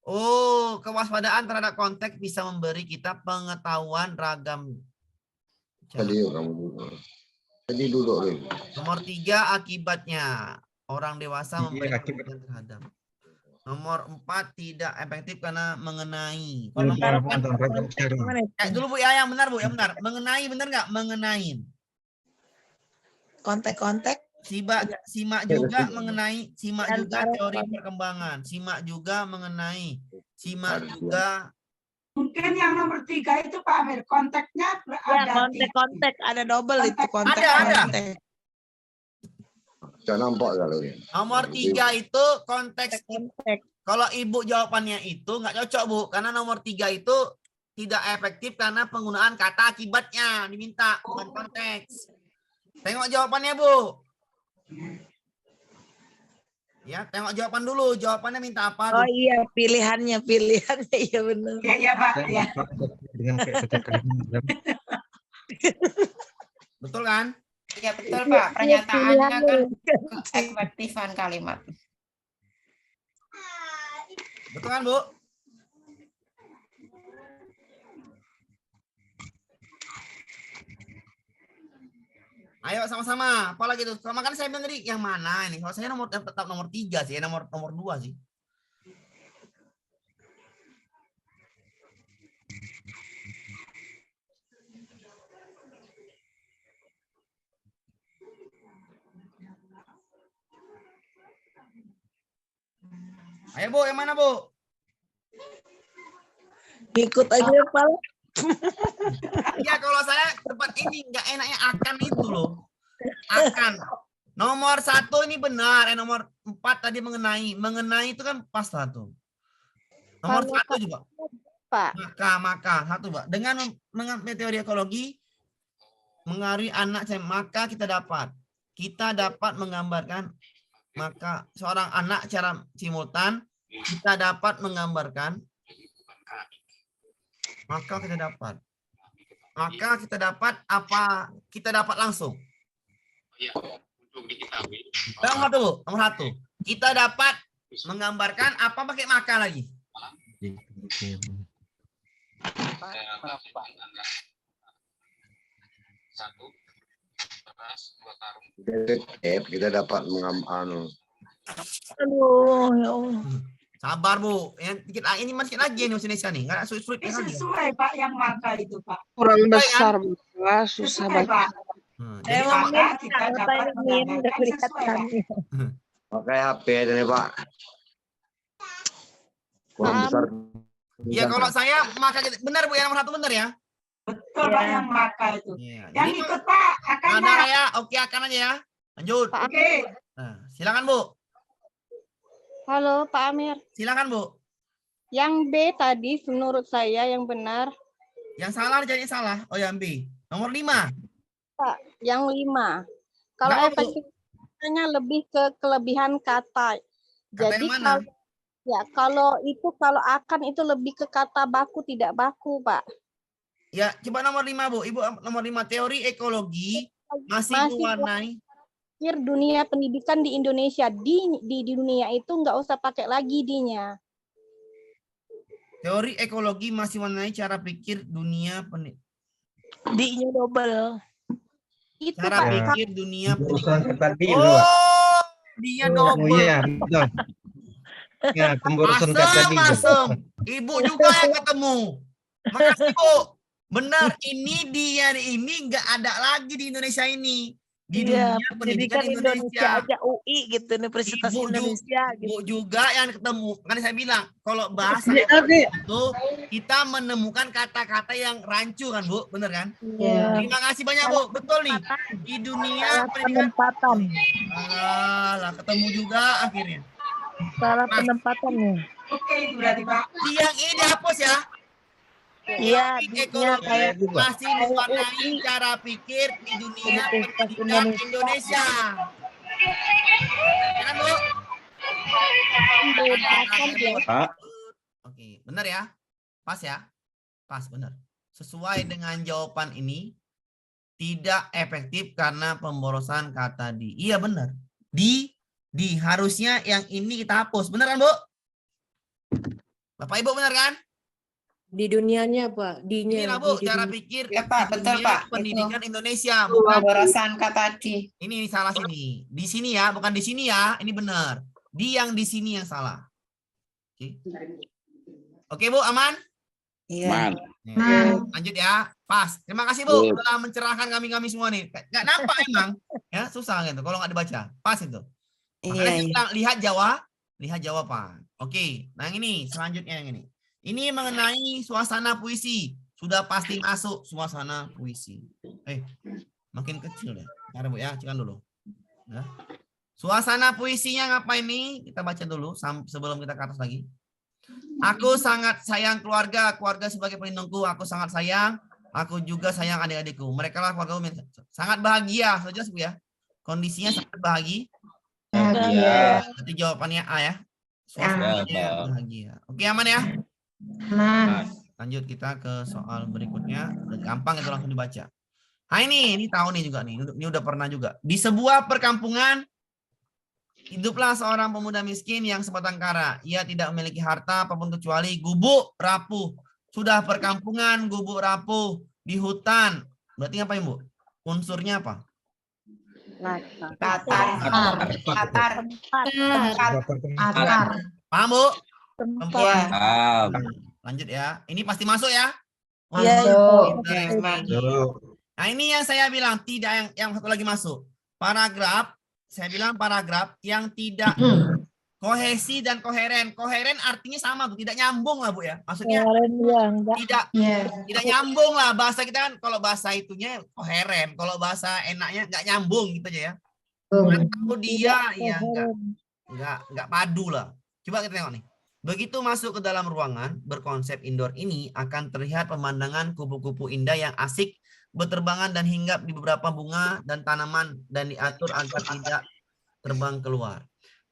Oh, kewaspadaan terhadap konteks bisa memberi kita pengetahuan ragam. Nomor 3 akibatnya orang dewasa memberi pengetahuan terhadap. Nomor 4 tidak efektif karena mengenai. Kalau nomor 4, Gimana itu? dulu Bu ya, yang benar Bu, yang benar. Mengenai benar nggak? Mengenai. Kontek-kontek. Simak juga mengenai, simak juga Antara teori apa? perkembangan, simak juga mengenai, simak juga. Mungkin yang nomor 3 itu Pak Amir, konteksnya Ya, ada kontek-kontek. Ada double itu kontek. Ada. kontek. Nomor 3 itu konteks. Kontek. Kalau Ibu jawabannya itu nggak cocok Bu, karena nomor 3 itu tidak efektif karena penggunaan kata akibatnya diminta, bukan konteks. Tengok jawabannya Bu. Ya, tengok jawaban dulu. Jawabannya minta apa? Oh iya, pilihannya iya benar. Iya Pak, ya. Dengan kayak setiap kalimat. Betul kan? Ya, betul, Pak. Pernyataannya kan keefektifan kalimat. Betul kan, Bu? Ayo sama-sama. Apalagi itu? Makanya saya bilang tadi yang mana ini? Kalau saya tetap nomor 3 sih, nomor 2 sih. Ayo Bu, yang mana Bu? Ikut aja Pak. Iya, kalau saya tempat ini nggak enaknya akan itu loh. Akan. Nomor 1 ini benar. Nomor 4 tadi mengenai. Mengenai itu kan pas satu. Nomor 1 juga. Pak. Maka satu Pak. Dengan mengambil teori ekologi mengaruhi anak saya, maka kita dapat menggambarkan, maka seorang anak secara simultan kita dapat menggambarkan, maka kita dapat apa? Kita dapat langsung. Nomor 1. Kita dapat menggambarkan apa pakai maka lagi? Kita dapat mengambil. Aduh, ya Allah. Sabar Bu, ini masih lagi nih Indonesia nih, nggak sulit-sulit lagi. Sesuai Pak yang maka itu Pak. Kurang Sesuai, besar, Pak. Susah Sesuai, baca. Pak. Jadi Emang kalau- kita dapat katanya Min, udah menggambarkan sesuai, Pak. kelihatan. Pakai HP ini Pak. Kurang besar. ya kalau saya maka benar Bu ya, nomor 1 benar ya. Betul Pak yang maka itu. Iya. Yang Jadi ikut Pak, akan ada Pak. ya, oke akan aja ya. Lanjut. Oke. Nah, silakan Bu. Halo Pak Amir. Silakan Bu. Yang B tadi menurut saya yang benar. Yang salah jadi salah. Oh yang B. Nomor 5. Pak, yang 5. Kalau Kenapa, Bu? efektifnya lebih ke kelebihan kata. Kata Jadi yang mana? kalau akan itu lebih ke kata baku tidak baku, Pak. Ya, coba nomor 5 Bu. Ibu nomor 5 teori ekologi masih mewarnai. Pikir dunia pendidikan di Indonesia di dunia itu nggak usah pakai lagi dinya. Teori ekologi masih mewarnai cara pikir dunia pendidikan. D-nya double. Itu Cara Pak. pikir dunia Urusan pendidikan. tadi loh. Oh, dia Oh double. iya, betul. Ya, pemborosan kata Asem, dia. asem. Ibu juga yang ketemu. Makasih Bu. Benar, ini nggak ada lagi di Indonesia ini. Di Iya, dunia pendidikan pendidikan Indonesia Indonesia. aja UI gitu, Universitas Ibu Indonesia gitu. Ibu juga yang ketemu. Kan saya bilang, kalau bahasa itu kita menemukan kata-kata yang rancu kan Bu, bener kan? Iya. Terima kasih banyak Bu, betul nih. Di dunia Salah pendidikan, penempatan. lah ketemu juga akhirnya. Salah penempatannya. Oke itu berarti Pak. Yang ini dihapus ya. Iya, Teknik D-nya ekologi kayak masih mewarnai cara pikir di dunia Universitas pendidikan Indonesia. Ya kan Bu? Pak. Oke, benar ya? Pas ya? Pas, benar. Sesuai dengan jawaban ini, tidak efektif karena pemborosan kata di. Iya benar. Di harusnya yang ini kita hapus. Benar kan Bu? Bapak Ibu benar kan? Di dunianya Pak, Ini lah Bu, cara pikir Ya Pak, di betul dunia Pak. pendidikan Indonesia. Bukan Bukan pemborosan kata di. ini salah sini. Di sini ya, bukan di sini ya. Ini benar. Yang di sini yang salah. Oke. Oke Bu, aman? Iya. Lanjut ya. Pas. Terima kasih Bu, telah mencerahkan kami semua nih. Nggak nampak emang. Ya, susah gitu kalau nggak dibaca. Pas itu. Makanya saya bilang, lihat jawaban. Oke. Nah ini selanjutnya yang ini. Ini mengenai suasana puisi. Sudah pasti masuk suasana puisi. Makin kecil ya. Bentar Bu ya, cekan dulu. Ya. Suasana puisinya ngapain nih? Kita baca dulu sebelum kita ke atas lagi. Aku sangat sayang keluarga sebagai pelindungku. Aku sangat sayang. Aku juga sayang adik-adikku. Mereka lah keluarga sangat bahagia. Sudah jelas Bu ya. Kondisinya sangat bahagia. Berarti jawabannya A ya. Suasananya bahagia. Oke aman ya. Lanjut kita ke soal berikutnya. Gampang itu langsung dibaca. Nah ini tahu nih juga nih. Ini udah pernah juga. Di sebuah perkampungan hiduplah seorang pemuda miskin yang sebatang kara. Ia tidak memiliki harta apapun kecuali gubuk rapuh. Sudah perkampungan, gubuk rapuh di hutan. Berarti ngapain Bu? Unsurnya apa? Atar. Paham Bu? tempat. Lanjut ya. Ini pasti masuk ya. Iya, Nah ini yang saya bilang tidak yang satu lagi masuk. Paragraf. Saya bilang paragraf yang tidak kohesi dan koheren. Koheren artinya sama Bu, tidak nyambung lah Bu ya. Maksudnya tidak nyambung lah bahasa kita kan. Kalau bahasa itunya koheren, kalau bahasa enaknya nggak nyambung gitu aja ya. Atau dia ya nggak padu lah. Coba kita tengok nih. Begitu masuk ke dalam ruangan berkonsep indoor ini akan terlihat pemandangan kupu-kupu indah yang asik berterbangan dan hinggap di beberapa bunga dan tanaman dan diatur agar tidak terbang keluar.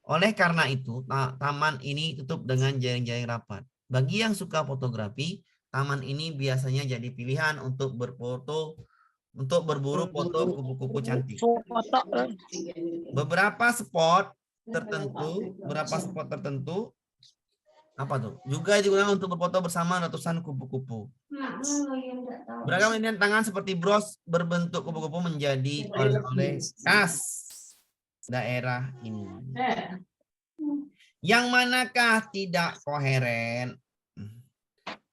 Oleh karena itu, taman ini tutup dengan jaring-jaring rapat. Bagi yang suka fotografi, taman ini biasanya jadi pilihan untuk berfoto, untuk berburu foto kupu-kupu cantik. Beberapa spot tertentu, apa tuh? Juga digunakan untuk berfoto bersama ratusan kupu-kupu. Beragam linian tangan seperti bros berbentuk kupu-kupu menjadi oleh-oleh khas daerah ini. Yang manakah tidak koheren?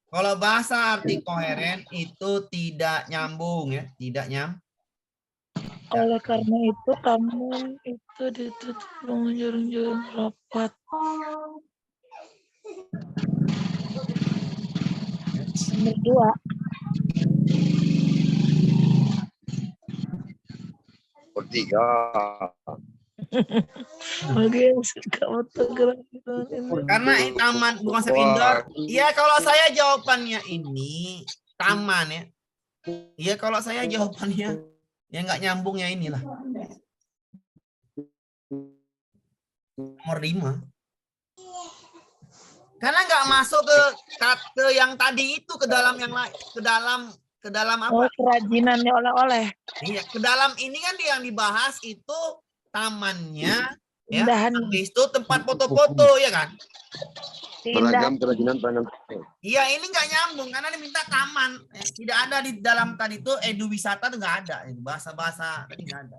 Kalau bahasa arti koheren itu tidak nyambung ya, tidak Oleh karena itu taman itu ditutup dengan jaring-jaring rapat. Nomor 2. Bertiga. Bagi yang suka fotografi. Karena ini taman bukan konsep indoor. Iya, kalau saya jawabannya ini taman ya. Iya, kalau saya jawabannya ya nggak nyambung ya inilah. Nomor 5. Karena nggak masuk ke yang tadi itu, ke dalam yang lain, ke dalam apa? Oh, kerajinannya oleh-oleh. Iya, ke dalam ini kan yang dibahas itu tamannya, ya. Indahan. Habis itu tempat foto-foto, ya kan? Beragam kerajinan tangan. Iya, ini nggak nyambung karena diminta taman. Tidak ada di dalam tadi itu edu wisata tuh nggak ada. Bahasa-bahasa tadi nggak ada.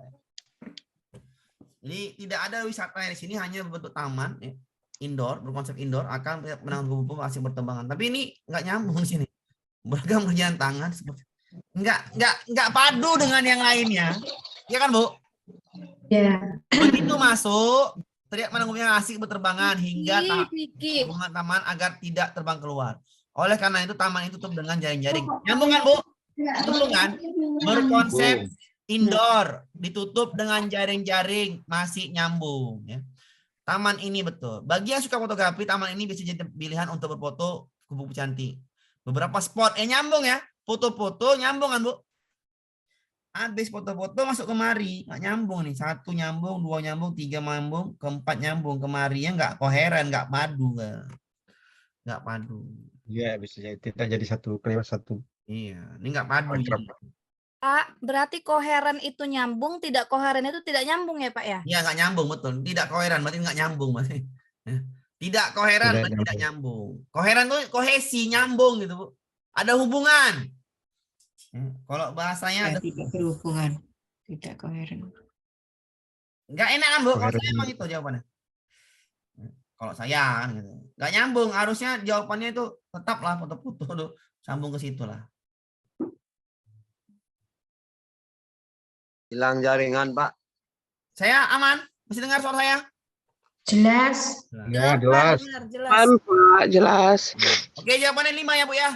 Jadi tidak ada wisata di sini, hanya berbentuk taman, ya. Indoor, berkonsep indoor akan menanggung kupu-kupu asing bertembangan. Tapi ini nggak nyambung di sini. Beragam kerjaan tangan seperti nggak padu dengan yang lainnya. Ya kan, Bu? Ya. Begitu masuk, teriak menanggungnya asik berterbangan hingga Kiki. hubungan taman agar tidak terbang keluar. Oleh karena itu taman itu tutup dengan jaring-jaring. Nyambung kan, Bu? Betul kan? Berkonsep indoor, ditutup dengan jaring-jaring, masih nyambung, ya. Taman ini betul. Bagi yang suka fotografi, taman ini bisa jadi pilihan untuk berfoto kupu-kupu cantik. Beberapa spot nyambung ya. Foto-foto nyambung kan, Bu? Habis foto-foto masuk kemari, nggak nyambung nih. 1 nyambung, 2 nyambung, 3 nyambung, 4 nyambung. Kemarinya nggak koheren, nggak padu, nggak padu. Iya, bisa jadi tidak jadi satu kalimat satu. Iya, ini nggak padu. Pak, berarti koheren itu nyambung, tidak koheren itu tidak nyambung ya, Pak ya? Iya, nggak nyambung, betul. Tidak koheren berarti nggak nyambung, berarti. Tidak koheren berarti tidak nyambung. Koheren tuh kohesi, nyambung gitu, Bu. Ada hubungan. Kalau bahasanya ada tidak berhubungan, tidak koheren. nggak enak kan, Bu? Kalau saya emang itu jawabannya. Kalau saya kan gitu. Nggak nyambung, harusnya jawabannya itu tetaplah foto-foto tuh, sambung ke situ lah. Hilang jaringan, Pak. Saya aman? Masih dengar suara saya? Jelas. Ya, jelas. Jelas. Pak, jelas. Oke, jawabannya 5 ya, Bu ya.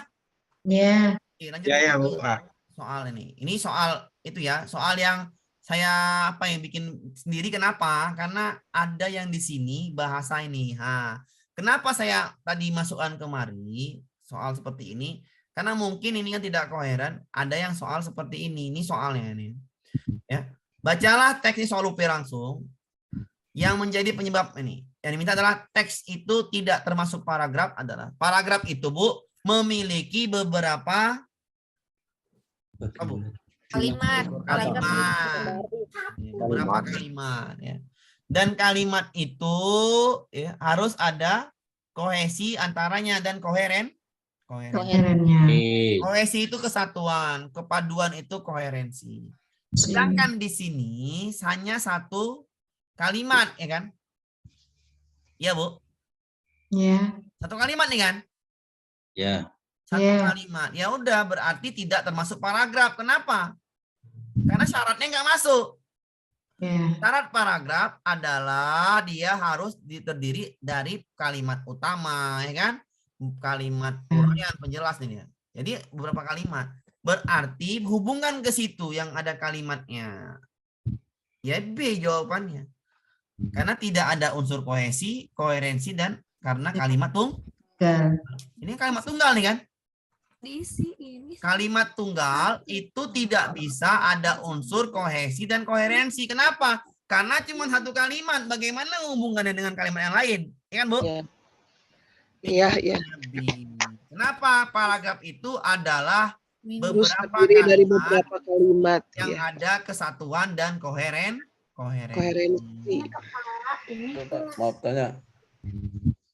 Ya. Oke, lanjut Ya, dulu. Bu. Soal ini. Ini soal itu ya, soal yang saya yang bikin sendiri. Kenapa? Karena ada yang di sini bahasa ini. Kenapa saya tadi masukkan kemari soal seperti ini? Karena mungkin ini kan tidak koheren. Ada yang soal seperti ini. Ini soalnya ini. Ya, bacalah teks ini soal UP langsung. Yang menjadi penyebab ini, yang diminta adalah teks itu tidak termasuk paragraf adalah paragraf itu, Bu, memiliki beberapa Kalimat. beberapa kalimat, ya. Dan kalimat itu ya, harus ada kohesi antaranya dan koheren. Koherennya. Kohesi itu kesatuan, kepaduan itu koherensi. Sedangkan di sini hanya 1 kalimat, ya kan? Iya, Bu? Ya. 1 kalimat nih kan? Ya. 1 Ya. kalimat. Ya udah, berarti tidak termasuk paragraf. Kenapa? Karena syaratnya nggak masuk. Ya. Syarat paragraf adalah dia harus terdiri dari kalimat utama, ya kan? Kalimat uraian penjelas nih ya. Jadi beberapa kalimat. Berarti hubungan ke situ yang ada kalimatnya. Ya B jawabannya. Karena tidak ada unsur kohesi, koherensi, dan karena kalimat tunggal. Ini kalimat tunggal nih kan? Diisi ini. Kalimat tunggal itu tidak bisa ada unsur kohesi dan koherensi. Kenapa? Karena cuma 1 kalimat. Bagaimana hubungannya dengan kalimat yang lain? Ya kan, Bu? Iya, iya. Kenapa? Paragraf itu adalah Terus beberapa terdiri dari kalimat beberapa kalimat yang ya. ada kesatuan dan koherensi. Koherensi. Maaf tanya.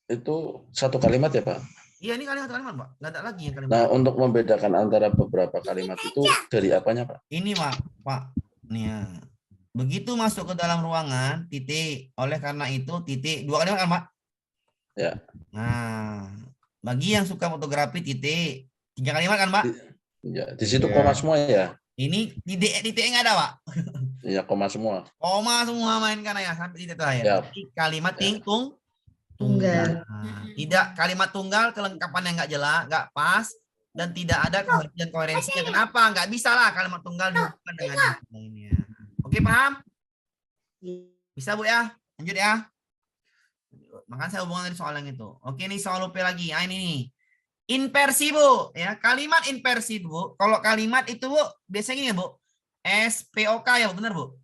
Itu 1 kalimat ya, Pak? Iya, ini kalimat, Pak. Nggak ada lagi yang kalimat. Nah, untuk membedakan antara beberapa kalimat itu dari apanya, Pak? Ini, Pak. Nih ya. Begitu masuk ke dalam ruangan, titik. Oleh karena itu, titik. 2 kalimat kan, Pak? Ya. Nah, bagi yang suka fotografi, titik. 3 kalimat kan, Pak? Ya, di situ koma semua ya. Ini titik nggak ada, Pak. Iya, koma semua. Koma semua mainkan ya sampai titik terakhir. Ya. Jadi kalimat tunggal. Nah, tidak kalimat tunggal kelengkapan yang nggak jelas, nggak pas, dan tidak ada koherensinya. Kenapa? Nggak bisa lah kalimat tunggal dihubungkan dengan yang lainnya. Oke, paham? Bisa Bu ya? Lanjut ya. Makanya saya hubungkan dari soal yang itu. Oke, ini soal UP lagi. Ini nih. Inversi Bu, ya. Kalimat inversi Bu. Kalau kalimat itu Bu, biasanya gini ya Bu. SPOK ya, benar Bu?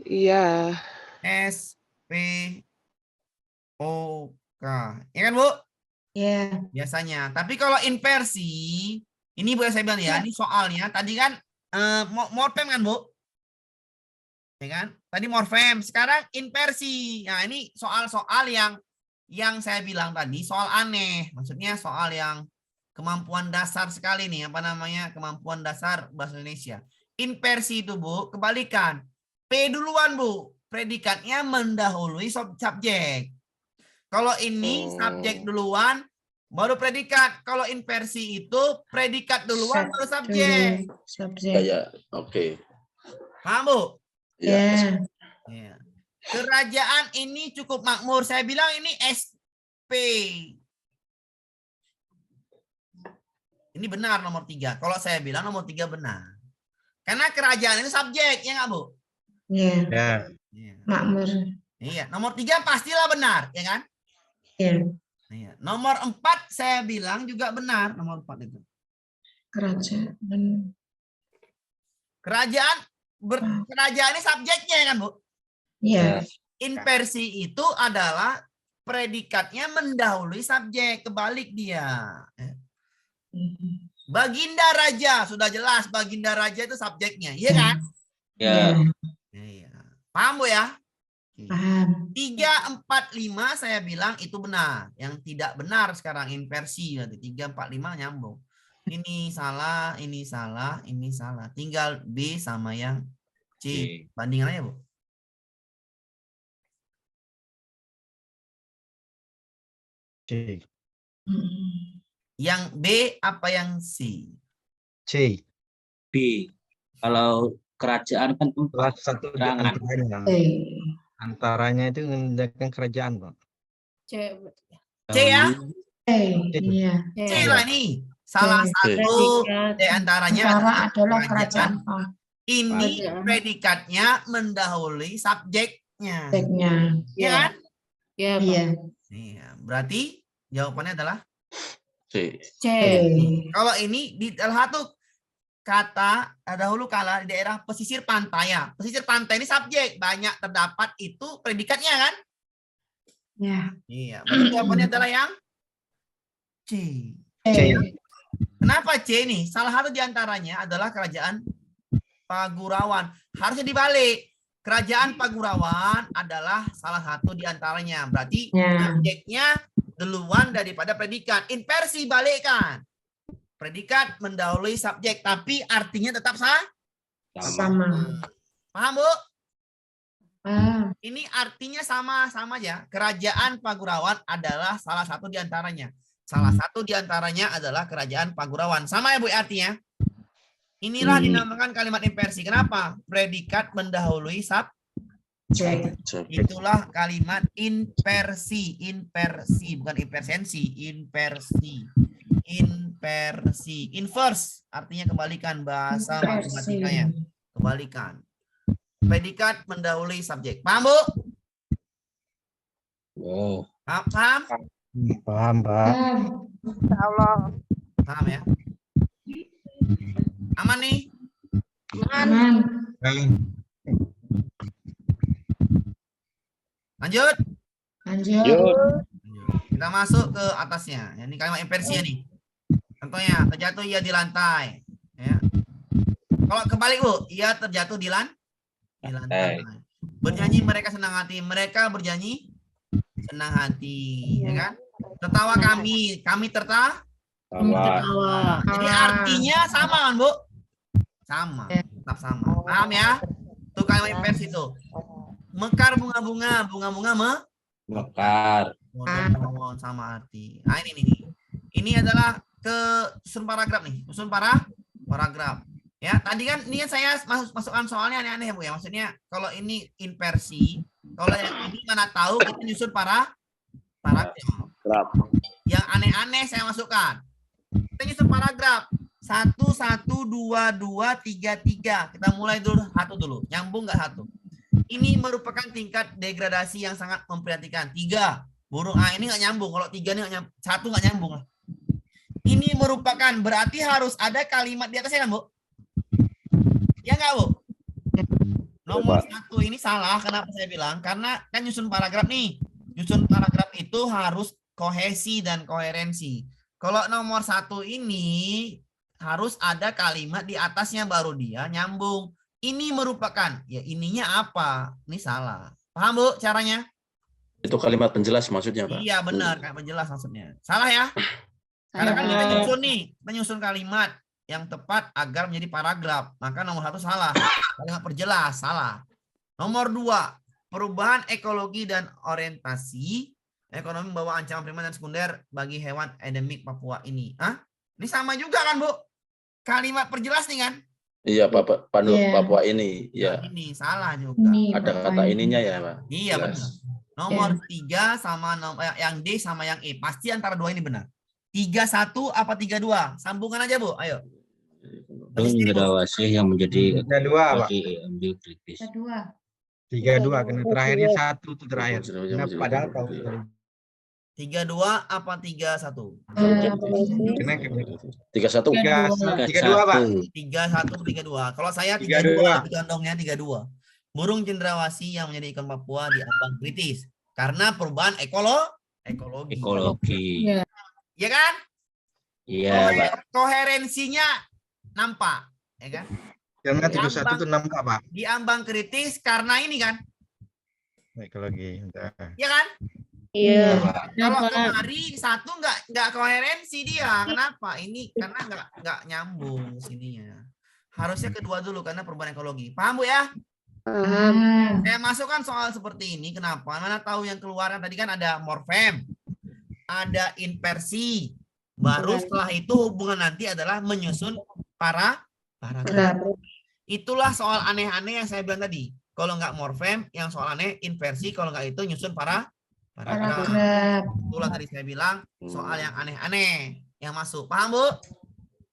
Iya. SPOK. Ya kan Bu? Iya. Biasanya. Tapi kalau inversi, ini Bu saya bilang ya, ini soalnya tadi kan morfem kan Bu? Ya kan? Tadi morfem, sekarang inversi. Nah, ini soal-soal yang saya bilang tadi, soal aneh. Maksudnya soal yang kemampuan dasar sekali nih, apa namanya? Kemampuan dasar bahasa Indonesia. Inversi itu Bu, kebalikan. P duluan Bu, predikatnya mendahului subjek. Kalau ini subjek duluan, baru predikat. Kalau inversi itu predikat duluan, baru subjek. Kayak, oke. Paham Bu? Iya. Ya. Kerajaan ini cukup makmur. Saya bilang ini SP. Ini benar nomor 3. Kalau saya bilang nomor 3 benar. Karena kerajaan ini subjek, ya nggak Bu? Iya. Ya. Makmur. Iya. Nomor 3 pastilah benar, ya kan? Iya. Iya. Nomor 4 saya bilang juga benar. Nomor 4 itu. Kerajaan. Kerajaan ini subjeknya, ya kan Bu? Iya. Inversi itu adalah predikatnya mendahului subjek, kebalik dia. Baginda raja, sudah jelas baginda raja itu subjeknya, iya kan? Ya. Iya. Paham Bu ya? Paham. 3, 4, 5 saya bilang itu benar. Yang tidak benar sekarang inversi, berarti 3, 4, 5 nyambung. Ini salah, ini salah, ini salah. Tinggal B sama yang C. Bandingan aja Bu. C. Yang B apa yang C? C. B. Kalau kerajaan kan Salah satu di antaranya. Antaranya itu menandakan kerajaan, Pak. C. C ya? Iya. C lah ini. Salah satu di antaranya adalah kerajaan. Ini predikatnya mendahului subjeknya. Iya kan? Iya. Iya. Berarti jawabannya adalah C. Kalau ini di salah satu kata dahulu kala di daerah pesisir pantai ya. Pesisir pantai ini subjek, banyak terdapat itu predikatnya kan? Iya. Iya. Berarti jawabannya adalah yang C. Kenapa C nih? Salah satu di antaranya adalah kerajaan Pagurawan. Harusnya dibalik. Kerajaan Pagurawan adalah salah satu di antaranya. Berarti subjeknya duluan daripada predikat. Inversi balikkan. Predikat mendahului subjek, tapi artinya tetap Sama. Paham Bu? Paham. Ini artinya sama aja. Kerajaan Pagurawan adalah salah satu di antaranya. Salah satu di antaranya adalah kerajaan Pagurawan. Sama ya Bu artinya? Inilah dinamakan kalimat inversi. Kenapa? Predikat mendahului subjek. Itulah kalimat inversi. Inversi, bukan inversensi. Inversi. Inversi. Inverse artinya kebalikan bahasa matematikanya. Kebalikan. Predikat mendahului subjek. Paham Bu? Oh. Paham? Paham, Pak. Allah. Paham ya? Aman nih? Aman. Lanjut? Lanjut. Kita masuk ke atasnya. Ini kalimat inversi nih. Contohnya, terjatuh ia di lantai. Ya. Kalau kebalik Bu, ia terjatuh di lantai. Bernyanyi mereka senang hati. Mereka bernyanyi senang hati. Ya kan? Tertawa kami tertawa. Jadi artinya sama kan Bu? Sama, tetap sama. Paham ya? Itu kalimat inversi itu. Mekar bunga-bunga, Mekar. Sama arti. Nah ini nih. Ini adalah ke susun paragraf nih. Susun paragraf. Ya, tadi kan ini saya masukkan soalnya aneh-aneh Bu ya. Maksudnya kalau ini inversi, kalau yang ini mana tahu kita nyusun paragraf. Yang aneh-aneh saya masukkan. Kita nyusun paragraf. 1, 1, 2, 2, 3, 3. Kita mulai dulu satu dulu. Nyambung nggak satu? Ini merupakan tingkat degradasi yang sangat memprihatinkan. 3. Burung A ini nggak nyambung. Kalau 3 ini nggak nyambung. 1 nggak nyambung lah. Ini merupakan berarti harus ada kalimat di atasnya kan Bu? Ya nggak Bu? Nomor 1 ini salah. Kenapa saya bilang? Karena kan nyusun paragraf nih. Nyusun paragraf itu harus kohesi dan koherensi. Kalau nomor 1 ini harus ada kalimat di atasnya baru dia nyambung. Ini merupakan, ya ininya apa? Ini salah. Paham Bu caranya? Itu kalimat penjelas maksudnya, Pak. Iya benar, kalimat penjelas maksudnya. Salah ya? Karena kan kita nyusun nih, kita nyusun kalimat yang tepat agar menjadi paragraf. Maka nomor 1 salah. Kalimat perjelas, salah. Nomor 2, perubahan ekologi dan orientasi ekonomi membawa ancaman primer dan sekunder bagi hewan endemik Papua ini. Ini sama juga kan Bu? Kalimat perjelas nih kan? Iya, Papua ini. Ya. Ini salah juga. Ada kata ininya ya, Pak. Iya benar. Nomor 3 sama yang D sama yang E. Pasti antara 2 ini benar. 31 apa 32? Sambungan aja Bu, ayo. Cendrawasih yang menjadi 32, Pak. ambil kritis. 32 karena terakhirnya 1 itu terakhir. Nah, padahal tahu 32 apa 31? 31. 32, Pak. 31 32. Kalau saya 32. 32 condongnya 32. Burung cendrawasih yang menjadi ikan Papua di ambang kritis karena perubahan ekologi. Ya kan? Iya, Pak. Koherensinya nampak, ya kan? Karena 31 itu nampak, Pak. Di ambang kritis karena ini kan? Ekologi. Ya kan? Iya. Kalau kemari 1 nggak koherensi dia. Kenapa? Ini karena nggak nyambung sininya. Harusnya kedua dulu karena perubahan ekologi. Paham Bu ya? Saya masukkan soal seperti ini. Kenapa? Mana tahu yang keluar tadi kan ada morfem, ada inversi. Baru setelah itu hubungan nanti adalah menyusun paragraf. Itulah soal aneh-aneh yang saya bilang tadi. Kalau nggak morfem, yang soal aneh inversi. Kalau nggak itu nyusun paragraf. Itulah tadi saya bilang soal yang aneh-aneh yang masuk. Paham Bu?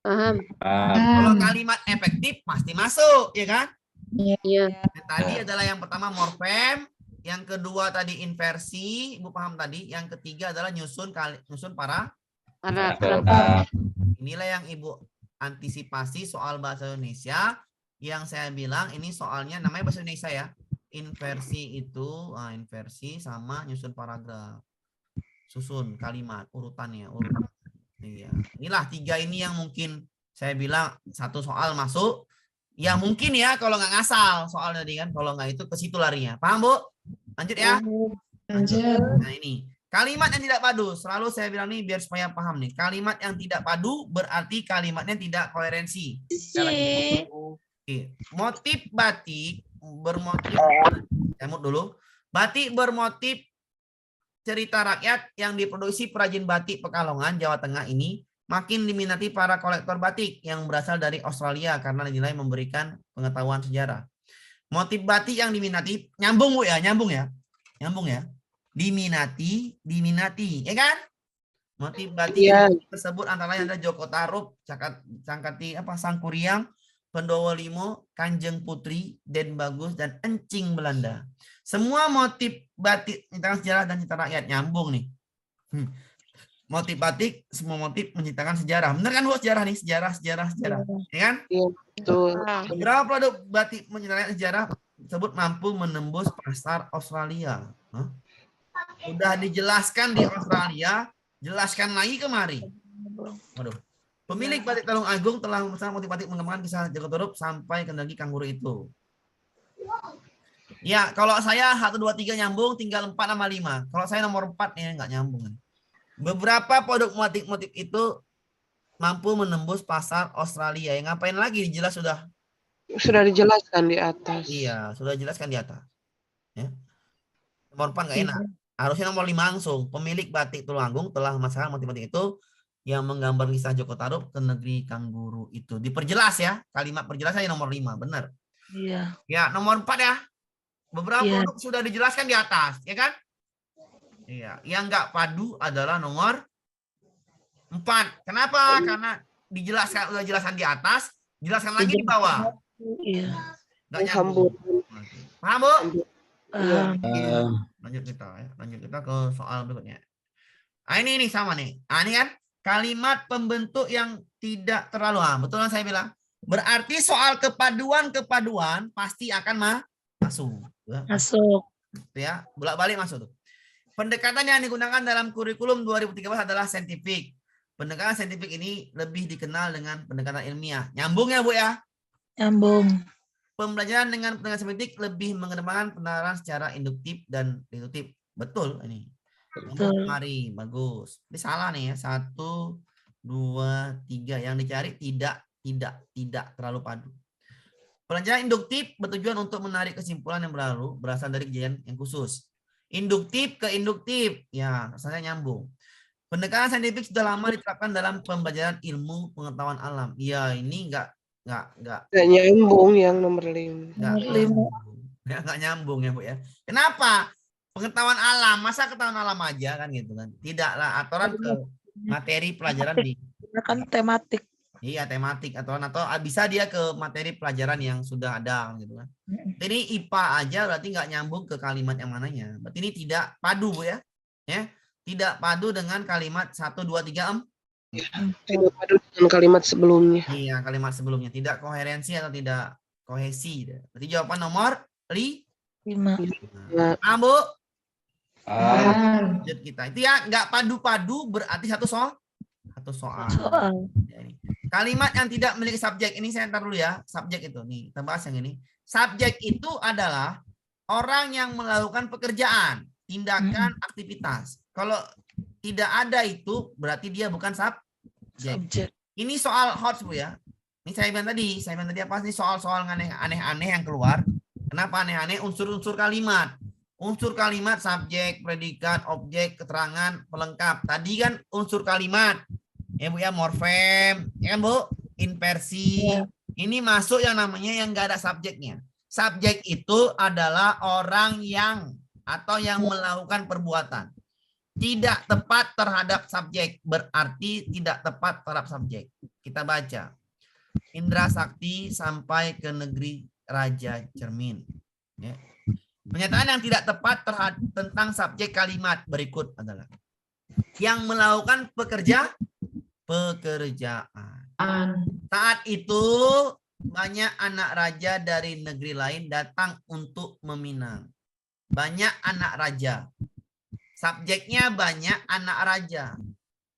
Paham. Kalau kalimat efektif pasti masuk, ya kan? Iya. Tadi adalah yang pertama morfem, yang kedua tadi inversi, Ibu paham tadi. Yang ketiga adalah nyusun paragraf. Inilah yang Ibu antisipasi soal bahasa Indonesia yang saya bilang ini soalnya namanya bahasa Indonesia ya. Inversi itu inversi sama nyusun paragraf. Susun kalimat urutannya. Iya. Inilah 3 ini yang mungkin saya bilang 1 soal masuk. Ya mungkin ya kalau nggak ngasal soal tadi kan. Kalau nggak itu ke situ larinya. Paham Bu? Lanjut ya. Lanjut. Nah ini. Kalimat yang tidak padu. Selalu saya bilang nih biar supaya paham nih. Kalimat yang tidak padu berarti kalimatnya tidak koherensi. Oke. Motif batik bermotif. Emut dulu. Batik bermotif cerita rakyat yang diproduksi perajin batik Pekalongan, Jawa Tengah ini makin diminati para kolektor batik yang berasal dari Australia karena dinilai memberikan pengetahuan sejarah. Motif batik yang diminati, nyambung Bu ya, nyambung ya. Diminati, ya kan? Motif batik tersebut antara lain ada Joko Tarub, Sangkuriang, Pendowo Limo, Kanjeng Putri, Den Bagus, dan Encing Belanda. Semua motif batik menciptakan sejarah dan cita rakyat. Nyambung nih. Motif batik, semua motif menciptakan sejarah. Benar kan Bu? Sejarah nih, sejarah. Ya kan? Iya, betul. Beberapa produk batik menciptakan sejarah tersebut mampu menembus pasar Australia. Udah dijelaskan di Australia, jelaskan lagi kemari. Waduh. Pemilik batik Tulung Agung telah memesan motif batik mengembangkan kisah Joko Tarub sampai ke negeri kanguru itu. Ya, kalau saya 1, 2, 3 nyambung, tinggal 4 sama 5. Kalau saya nomor 4 nih nggak nyambung. Beberapa produk motif itu mampu menembus pasar Australia. Yang ngapain lagi? Jelas sudah dijelaskan di atas. Iya, sudah jelaskan di atas. Ya. Nomor 4 nggak enak. Harusnya nomor 5 langsung. Pemilik batik Tulung Agung telah memasarkan motif batik itu yang menggambar kisah Joko Tarub ke negeri Kangguru itu. Diperjelas ya, kalimat perjelasannya nomor 5, benar. Iya. Ya, nomor 4 ya. Beberapa Iya. produk sudah dijelaskan di atas, ya kan? Iya, yang nggak padu adalah nomor 4. Kenapa? Karena udah jelaskan di atas, jelaskan lagi di bawah. Iya. Nggak nyambung. Paham, Bu? Paham. Lanjut kita ke soal berikutnya. Ah, ini sama nih. Ah, ini kan kalimat pembentuk yang tidak terlalu, betul kan saya bilang. Berarti soal kepaduan pasti akan masuk. Masuk. Ya, bolak-balik masuk tuh. Pendekatan yang digunakan dalam kurikulum 2013 adalah saintifik. Pendekatan saintifik ini lebih dikenal dengan pendekatan ilmiah. Nyambung ya, Bu ya? Nyambung. Pembelajaran dengan pendekatan saintifik lebih mengedepankan penerapan secara induktif dan deduktif. Betul ini. Betul. Mari, bagus. Ini salah nih ya. 1, 2, 3. Yang dicari tidak terlalu padu. Pelajaran induktif bertujuan untuk menarik kesimpulan yang berasal dari kejadian yang khusus. Induktif ke induktif, ya rasanya nyambung. Pendekatan saintifik sudah lama diterapkan dalam pembelajaran ilmu pengetahuan alam. Ya, ini enggak nyambung yang nomor 5. Enggak nyambung ya, Bu ya. Kenapa? Pengetahuan alam, masa ketahuan alam aja kan gitu kan. Tidaklah aturan ke materi pelajaran di Kan tematik. Iya, tematik atau bisa dia ke materi pelajaran yang sudah ada gitu kan. Jadi IPA aja berarti nggak nyambung ke kalimat yang mananya. Berarti ini tidak padu, Bu ya. Ya, tidak padu dengan kalimat 1 2 3 Tidak padu dengan kalimat sebelumnya. Iya, kalimat sebelumnya tidak koherensi atau tidak kohesi. Berarti jawaban nomor 5. Bu? Lanjut kita. Itu ya nggak padu-padu berarti satu soal. Ya, ini. Kalimat yang tidak memiliki subjek. Ini saya taruh dulu ya. Subjek itu nih, kita bahas yang ini. Subjek itu adalah orang yang melakukan pekerjaan, tindakan, aktivitas. Kalau tidak ada itu berarti dia bukan subjek. Ini soal hot, Bu ya. Ini saya bilang tadi apa sih soal-soal aneh-aneh yang keluar. Kenapa aneh-aneh? Unsur-unsur kalimat. Unsur kalimat subjek, predikat, objek, keterangan, pelengkap. Tadi kan unsur kalimat. Ya, Bu ya, morfem, ya kan, Bu? Inversi. Ya. Ini masuk yang namanya yang enggak ada subjeknya. Subjek itu adalah orang yang atau yang melakukan perbuatan. Tidak tepat terhadap subjek, berarti tidak tepat terhadap subjek. Kita baca. Indra Sakti sampai ke negeri Raja Cermin. Ya. Pernyataan yang tidak tepat tentang subjek kalimat berikut adalah yang melakukan pekerjaan. Saat itu banyak anak raja dari negeri lain datang untuk meminang. Banyak anak raja. Subjeknya banyak anak raja.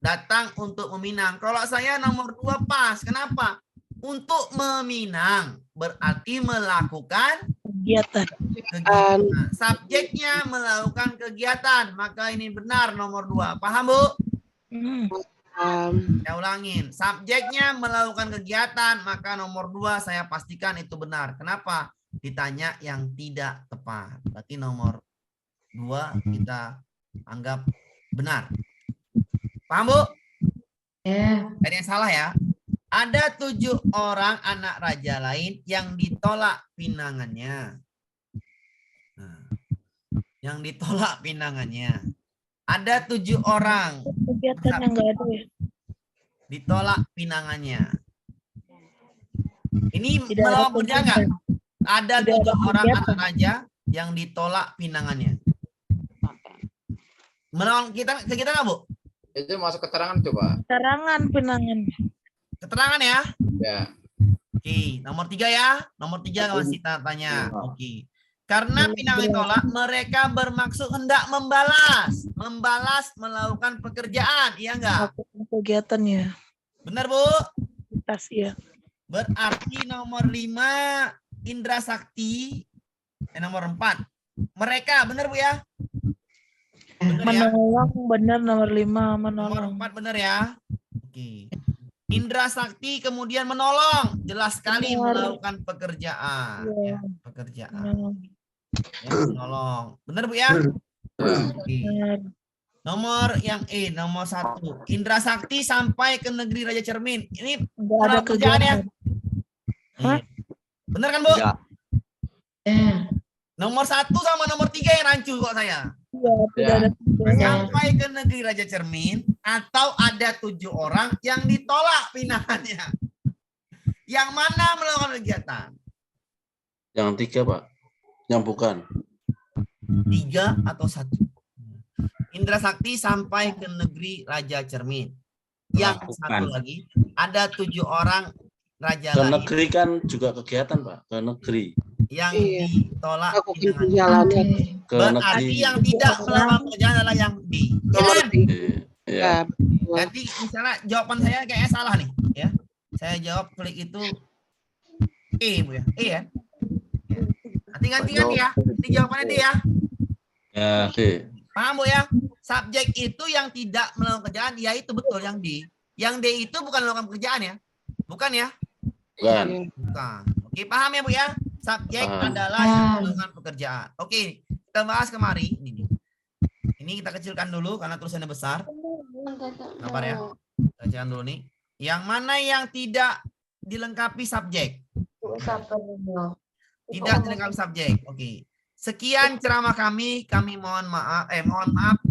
Datang untuk meminang. Kalau saya nomor 2 pas. Kenapa? Untuk meminang. Berarti melakukan kegiatan. Subjeknya melakukan kegiatan. Maka ini benar nomor 2. Paham, Bu? Saya ulangin. Subjeknya melakukan kegiatan. Maka nomor 2 saya pastikan itu benar. Kenapa? Ditanya yang tidak tepat. Berarti nomor 2 kita anggap benar. Paham, Bu? Ya. Ada yang salah ya. Ada 7 orang anak raja lain yang ditolak pinangannya. Nah, yang ditolak pinangannya. Ada 7 orang. Kegiatannya enggak ada ya. Ditolak pinangannya. Ini melawan kerja enggak? Ada 7 orang anak raja yang ditolak pinangannya. Melawan kita enggak, Bu? Itu masuk keterangan coba. Keterangan pinangan. Keterangan ya? Ya. Oke, nomor 3 ya. Nomor 3 masih tanya. Oke. Karena pinangan ditolak, mereka bermaksud hendak membalas. Membalas melakukan pekerjaan, iya enggak? Kegiatannya. Benar, Bu? Ya. Berarti nomor 5 Indra Sakti. Nomor 4. Mereka, benar, Bu ya? Benar, menolong, ya? Benar nomor 5 menolong. Nomor 4 benar ya? Oke. Indra Sakti kemudian menolong, jelas sekali melakukan pekerjaan. Ya, pekerjaan. Ya, menolong. Benar, Bu ya? Oke. Nomor yang E, nomor 1. Indra Sakti sampai ke negeri Raja Cermin. Ini Nggak ada kerjaan ya? Hah? Bener kan, Bu? Ya. Nomor 1 sama nomor 3 yang rancu kok saya. Iya, tidak ada kerjaan. Sampai ke negeri Raja Cermin atau ada 7 orang yang ditolak pindahannya. Yang mana melakukan kegiatan? Yang 3, Pak. Yang bukan. 3 atau 1. Indra Sakti sampai ke negeri Raja Cermin. Yang satu lagi, ada 7 orang raja Ke lain negeri kan juga kegiatan, Pak. Ke negeri. yang Iya. ditolak Lakukan pindahannya. perjalanan. Ke Berarti negeri. yang tidak melakukan kerjaan adalah yang D. Ya Nomor kan? Iya. Nanti misalnya jawaban saya kayaknya salah nih, ya. Saya jawab klik itu E, Bu ya. E ya. Nanti ganti-ganti ya. Ini jawabannya D ya. Ya. Oke. Paham, Bu ya? Subjek itu yang tidak melakukan kerjaan, ya itu betul yang D. Yang D itu bukan melakukan pekerjaan ya. Bukan ya? Bukan. Bukan. Oke, paham ya, Bu ya? Subjek Paham. adalah yang melakukan pekerjaan. Oke, kita bahas kemari. Ini kita kecilkan dulu karena tulisannya besar. Sabar ya. Kita kecilkan dulu nih. Yang mana yang tidak dilengkapi subjek? Tidak dilengkapi subjek. Oke. Sekian ceramah kami mohon maaf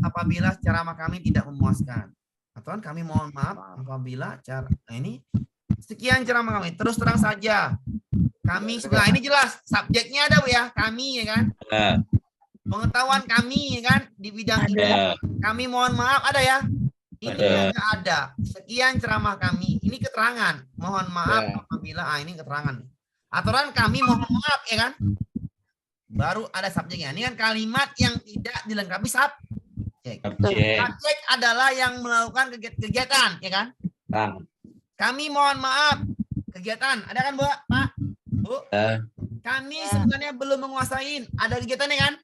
apabila ceramah kami tidak memuaskan. Atau kami mohon maaf apabila ini sekian ceramah kami. Terus terang saja. Kami sebelah ini jelas subjeknya ada, Bu ya. Kami ya kan. Pengetahuan kami ya kan di bidang ini. Kami mohon maaf ada ya. Itu tidak ada. Sekian ceramah kami. Ini keterangan. Mohon maaf apabila ini keterangan. Aturan kami mohon maaf ya kan. Baru ada subjeknya. Ini kan kalimat yang tidak dilengkapi subjek. Subjek adalah yang melakukan kegiatan, ya kan? Kami mohon maaf. Kegiatan, ada kan, Bu? Pak? Bu? Kami sebenarnya belum menguasai. Ada kegiatannya kan?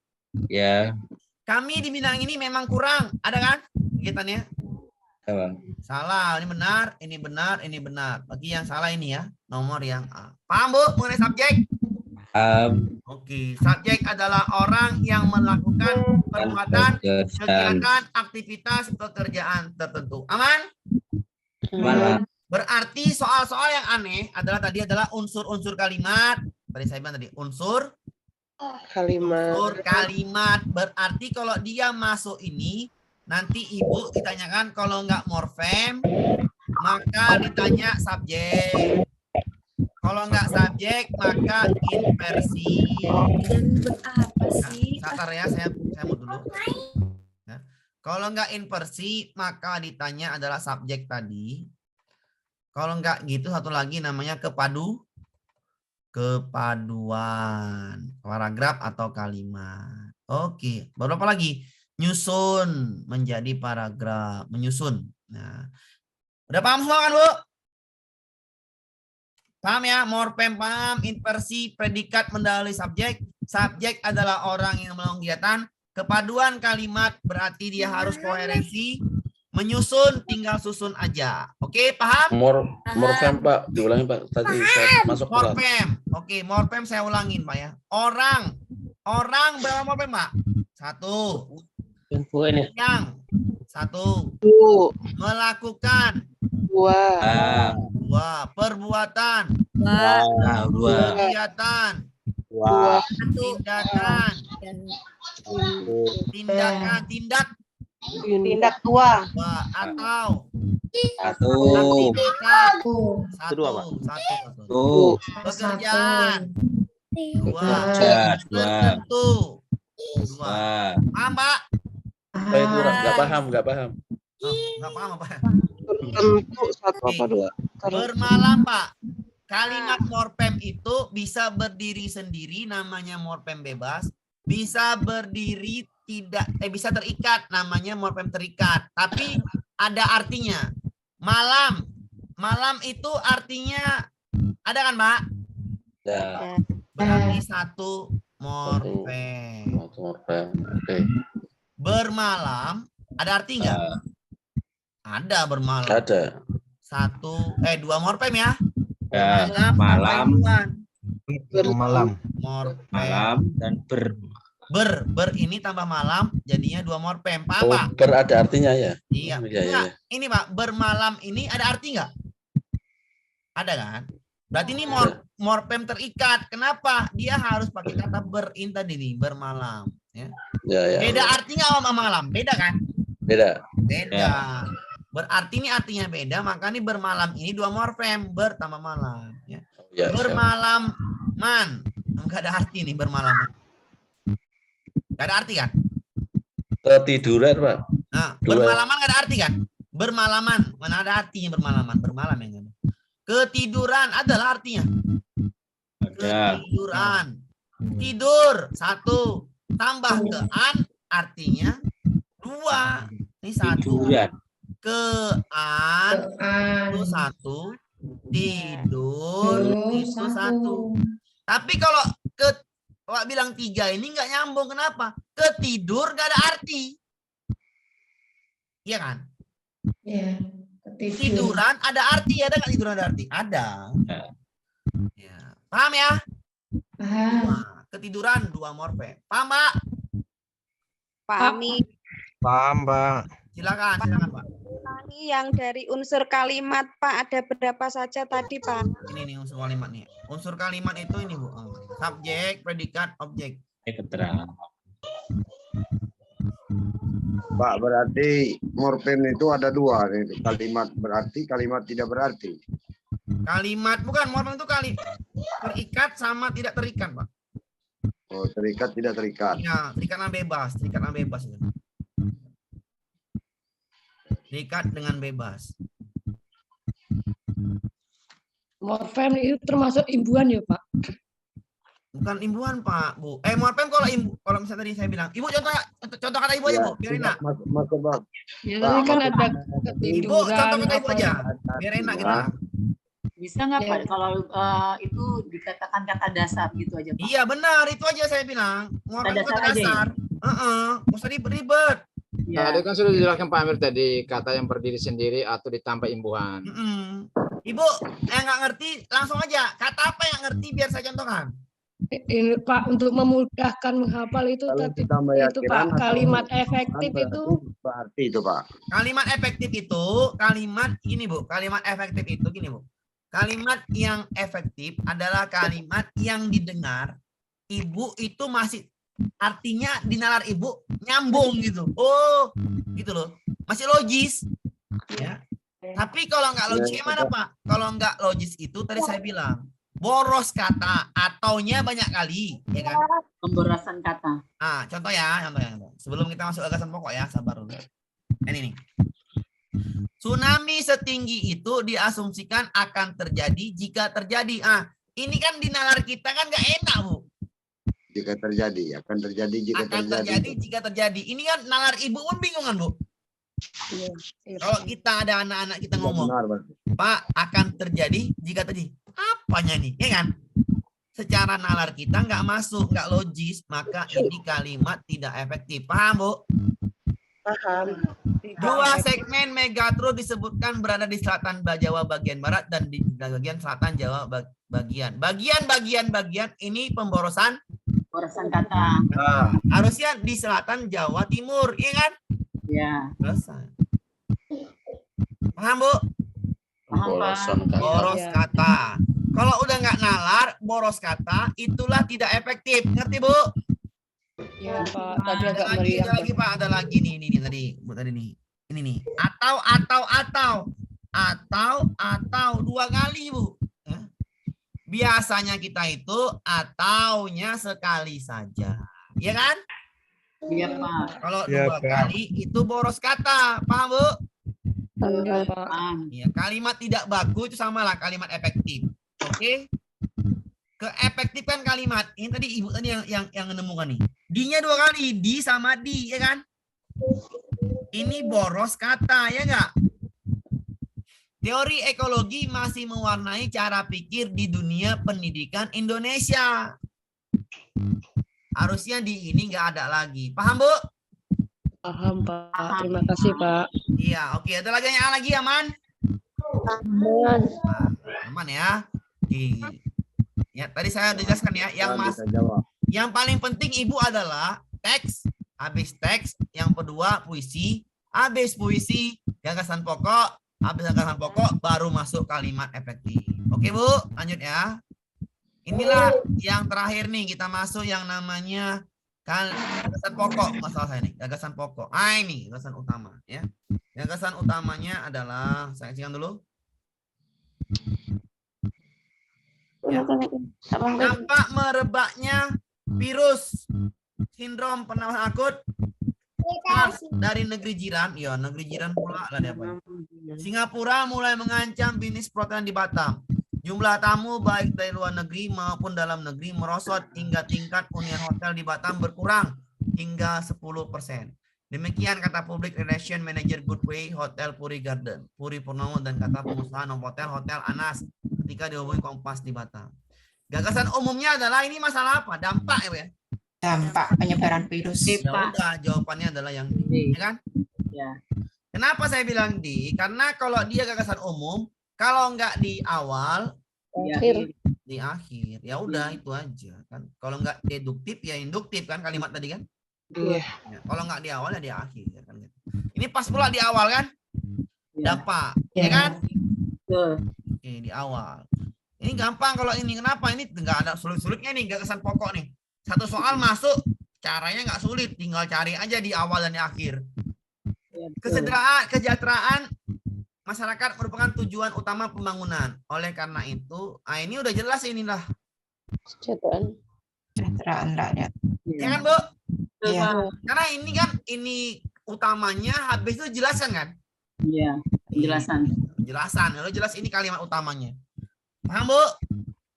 Ya. Kami di bidang ini memang kurang. Ada kan kegiatannya? Salah. Ini benar, ini benar, ini benar. Bagi yang salah ini ya. Nomor yang A. Paham, Bu? Mengenai subjek? Oke, subjek adalah orang yang melakukan perbuatan, kegiatan, aktivitas, pekerjaan tertentu. Aman? Berarti soal-soal yang aneh adalah unsur-unsur kalimat. Tadi saya bilang tadi unsur kalimat. Berarti kalau dia masuk ini, nanti ibu ditanyakan kalau nggak morfem, maka ditanya subjek. Kalau nggak subjek, maka inversi. Apa sih? Satar ya, saya mau dulu. Ya. Kalau nggak inversi, maka ditanya adalah subjek tadi. Kalau nggak gitu, satu lagi namanya kepaduan, paragraf atau kalimat. Oke, baru apa lagi? Nyusun menjadi paragraf, menyusun. Nah, udah paham semua kan, Bu? Paham ya? Morfem paham, inversi, predikat mendahului subjek. Subjek adalah orang yang melakukan kegiatan. Kepaduan kalimat berarti dia harus koherensi. Menyusun tinggal susun aja. Oke, paham? Morfem, Pak. Diulangi, Pak. Tadi saya masuk kelas. Morfem. Oke, morfem saya ulangin, Pak ya. Orang berapa morfem, Pak? 1. Yang 1. Melakukan. 2. Perbuatan. 2. Kegiatan. 2. Tindak. Tindak 2. Atau 1. Pekerjaan. 2. 2. Paham, Pak? Itu nggak paham. Nggak paham apa? Tertentu 1 apa 2? Bermalam, Pak. Kalimat morfem itu bisa berdiri sendiri, namanya morfem bebas. Bisa berdiri bisa terikat, namanya morfem terikat. Tapi ada artinya. Malam itu artinya ada kan, Pak? Ya. Berarti 1 morfem. Oke. Bermalam ada arti nggak? Ada bermalam. Ada. 2 morfem ya. Malam. Morfem. Malam dan Ber ini tambah malam jadinya 2 morfem. Paham, Oh, Pak? berada artinya ya? Iya. Iya, iya, Enggak, iya. ini Pak, bermalam ini ada arti nggak? Ada kan? Berarti ini morfem terikat. Kenapa? Dia harus pakai kata berin tadi nih, bermalam. Ya. Ya, ya. Beda arti nggak sama malam? Beda kan? Beda. Beda. Berarti ini artinya beda, maka ini bermalam ini 2 morfem, ber tambah malam. Ya. Ya, Bermalam man. Enggak ada arti nih bermalam. Enggak ada arti kan? Ketiduran, Pak. Nah, Dua. bermalaman enggak ada arti kan? Bermalaman, mana ada artinya bermalaman? Bermalam yang ada. Ketiduran adalah artinya. Ada. Ketiduran. Tidur 1 tambah ke an artinya 2. Ini 1. Tiduran. Ke an itu 1. Tidur itu 1. Tapi kalau Pak bilang 3 ini nggak nyambung. Kenapa? Ketidur nggak ada arti. Iya kan? Iya. Tiduran ada arti. Ada nggak tiduran ada arti? Ada. Ya. Paham ya? Paham. Nah, ketiduran 2 morfem. Paham, Pak? Pahami. Paham, Pak. Silakan, Pak. Ini yang dari unsur kalimat, Pak, ada berapa saja tadi, Pak? Ini nih unsur kalimat nih. Unsur kalimat itu ini, Bu. Subjek, predikat, objek. Keterangan. Pak, berarti morfem itu ada 2 nih. Kalimat berarti, kalimat tidak berarti. Kalimat bukan morfem itu terikat sama tidak terikat, Pak. Oh, terikat tidak terikat. Ya, terikatnya bebas, terikatnya bebas. Terikat dengan bebas. Morfem itu termasuk imbuhan ya, Pak? Bukan imbuhan, Pak, Bu. Morfem kalau misalnya tadi saya bilang, Ibu contoh kata Ibu aja, Bu, biar enak. Masuk, Bang. Ya, tadi kan ada Ibu contoh kata Ibu aja, biar enak kita. Bisa nggak Pak kalau itu dikatakan kata dasar gitu aja, Pak? Iya benar, itu aja saya bilang. Morfem itu kata Kata dasar aja dasar. Nggak usah ribet-ribet. Tadi kan sudah dijelaskan Pak Amir tadi, kata yang berdiri sendiri atau ditambah imbuhan. Ibu yang nggak ngerti langsung aja. Kata apa yang ngerti biar saya contohkan. Ini Pak, untuk memudahkan menghafal itu tadi itu Pak, kalimat efektif itu Berarti itu, Pak. Kalimat efektif itu kalimat ini, Bu. Kalimat efektif itu gini, Bu. Kalimat yang efektif adalah kalimat yang didengar Ibu itu masih artinya di nalar Ibu nyambung gitu. Oh, gitu loh. Masih logis. Ya. Tapi kalau nggak logis gimana, Pak? Kalau nggak logis itu tadi saya bilang boros kata ataunya banyak kali, ya kan? Pemborosan kata. Contoh ya, contoh. Sebelum kita masuk ke gasan pokok ya, sabar dulu. Ini nih. Tsunami setinggi itu diasumsikan akan terjadi jika terjadi. Ini kan di nalar kita kan nggak enak, Bu. Jika terjadi, akan terjadi jika Akan terjadi jika terjadi. Ini kan nalar Ibu pun bingung kan, Bu? Kalau kita ada anak-anak kita ngomong, Pak, akan terjadi jika terjadi. Apanya nih, ya kan? Secara nalar kita nggak masuk, nggak logis, maka ini kalimat tidak efektif. Paham, Bu? Paham. 2 segmen Megatron disebutkan berada di selatan Jawa bagian barat dan di bagian selatan Jawa bagian. Bagian ini pemborosan kata. Harusnya di selatan Jawa Timur, iya kan? Ya. Selesai. Paham, Bu? Boros kata. Kalau udah nggak nalar, boros kata, itulah tidak efektif. Ngerti, Bu? ya Pak, tadi agak Ada lagi, Pak. Ada lagi nih tadi. Bu, tadi nih. Ini nih. Atau 2 kali, Bu. Ya. Biasanya kita itu ataunya sekali saja. Iya kan? Iya, Pak. Kalau 2 kali itu boros kata. Paham, Bu? Ya, kalimat tidak bagus itu samalah kalimat efektif. Oke? Keefektifan kalimat. Ini tadi Ibu tadi yang menemukan nih. Di-nya 2 kali, di sama di, ya kan? Ini boros kata, ya enggak? Teori ekologi masih mewarnai cara pikir di dunia pendidikan Indonesia. Harusnya di ini enggak ada lagi. Paham, Bu? Paham, Pak. Terima kasih, Pak. Iya, oke. Ada lagi yang lagi, aman? Aman. Aman ya. Oke. Ya, tadi saya udah jelaskan ya, Yang paling penting Ibu adalah teks, habis teks, yang kedua puisi, habis puisi, gagasan pokok, habis gagasan pokok, baru masuk kalimat efektif. Oke Bu, lanjut ya. Inilah yang terakhir nih, kita masuk yang namanya gagasan pokok. Masalah saya nih, gagasan pokok. Ini gagasan utama ya. Gagasan utamanya adalah, saya cekkan dulu. Ya. Dampak merebaknya virus sindrom pernafasan akut dari negeri jiran, ya negeri jiran pula lah dia apa. Singapura mulai mengancam bisnis perhotelan di Batam. Jumlah tamu baik dari luar negeri maupun dalam negeri merosot hingga tingkat hunian hotel di Batam berkurang hingga 10%. Demikian kata Public Relation Manager Goodway Hotel Puri Garden, Puri Purnomo, dan kata pengusaha Novotel Hotel Anas ketika dihubungi Kompas di Batam. Gagasan umumnya adalah ini masalah apa? Dampak ya, Bu ya? Dampak penyebaran virus. Ya udah, jawabannya adalah yang D, ya kan? Ya. Kenapa saya bilang D? Karena kalau dia gagasan umum, kalau nggak di awal, di akhir, ya udah itu aja kan. Kalau nggak deduktif ya induktif kan kalimat tadi kan. Iya. Ya, kalau nggak di awal ya di akhir ya kan. Ini pas pula di awal kan. Dampak, ya kan? Oke, di awal. Ini gampang kalau ini. Kenapa? Ini nggak ada sulit-sulitnya nih gagasan pokok nih. Satu Soal masuk, caranya nggak sulit, tinggal cari aja di awal dan di akhir. Kesejahteraan masyarakat merupakan tujuan utama pembangunan. Oleh karena itu, ini udah jelas inilah. Kesejahteraan rakyat. Ya kan, Bu? Iya. Karena ini kan, ini utamanya, habis itu jelasan kan? Iya, penjelasan. Penjelasan, lalu jelas ini kalimat utamanya. Paham, Bu?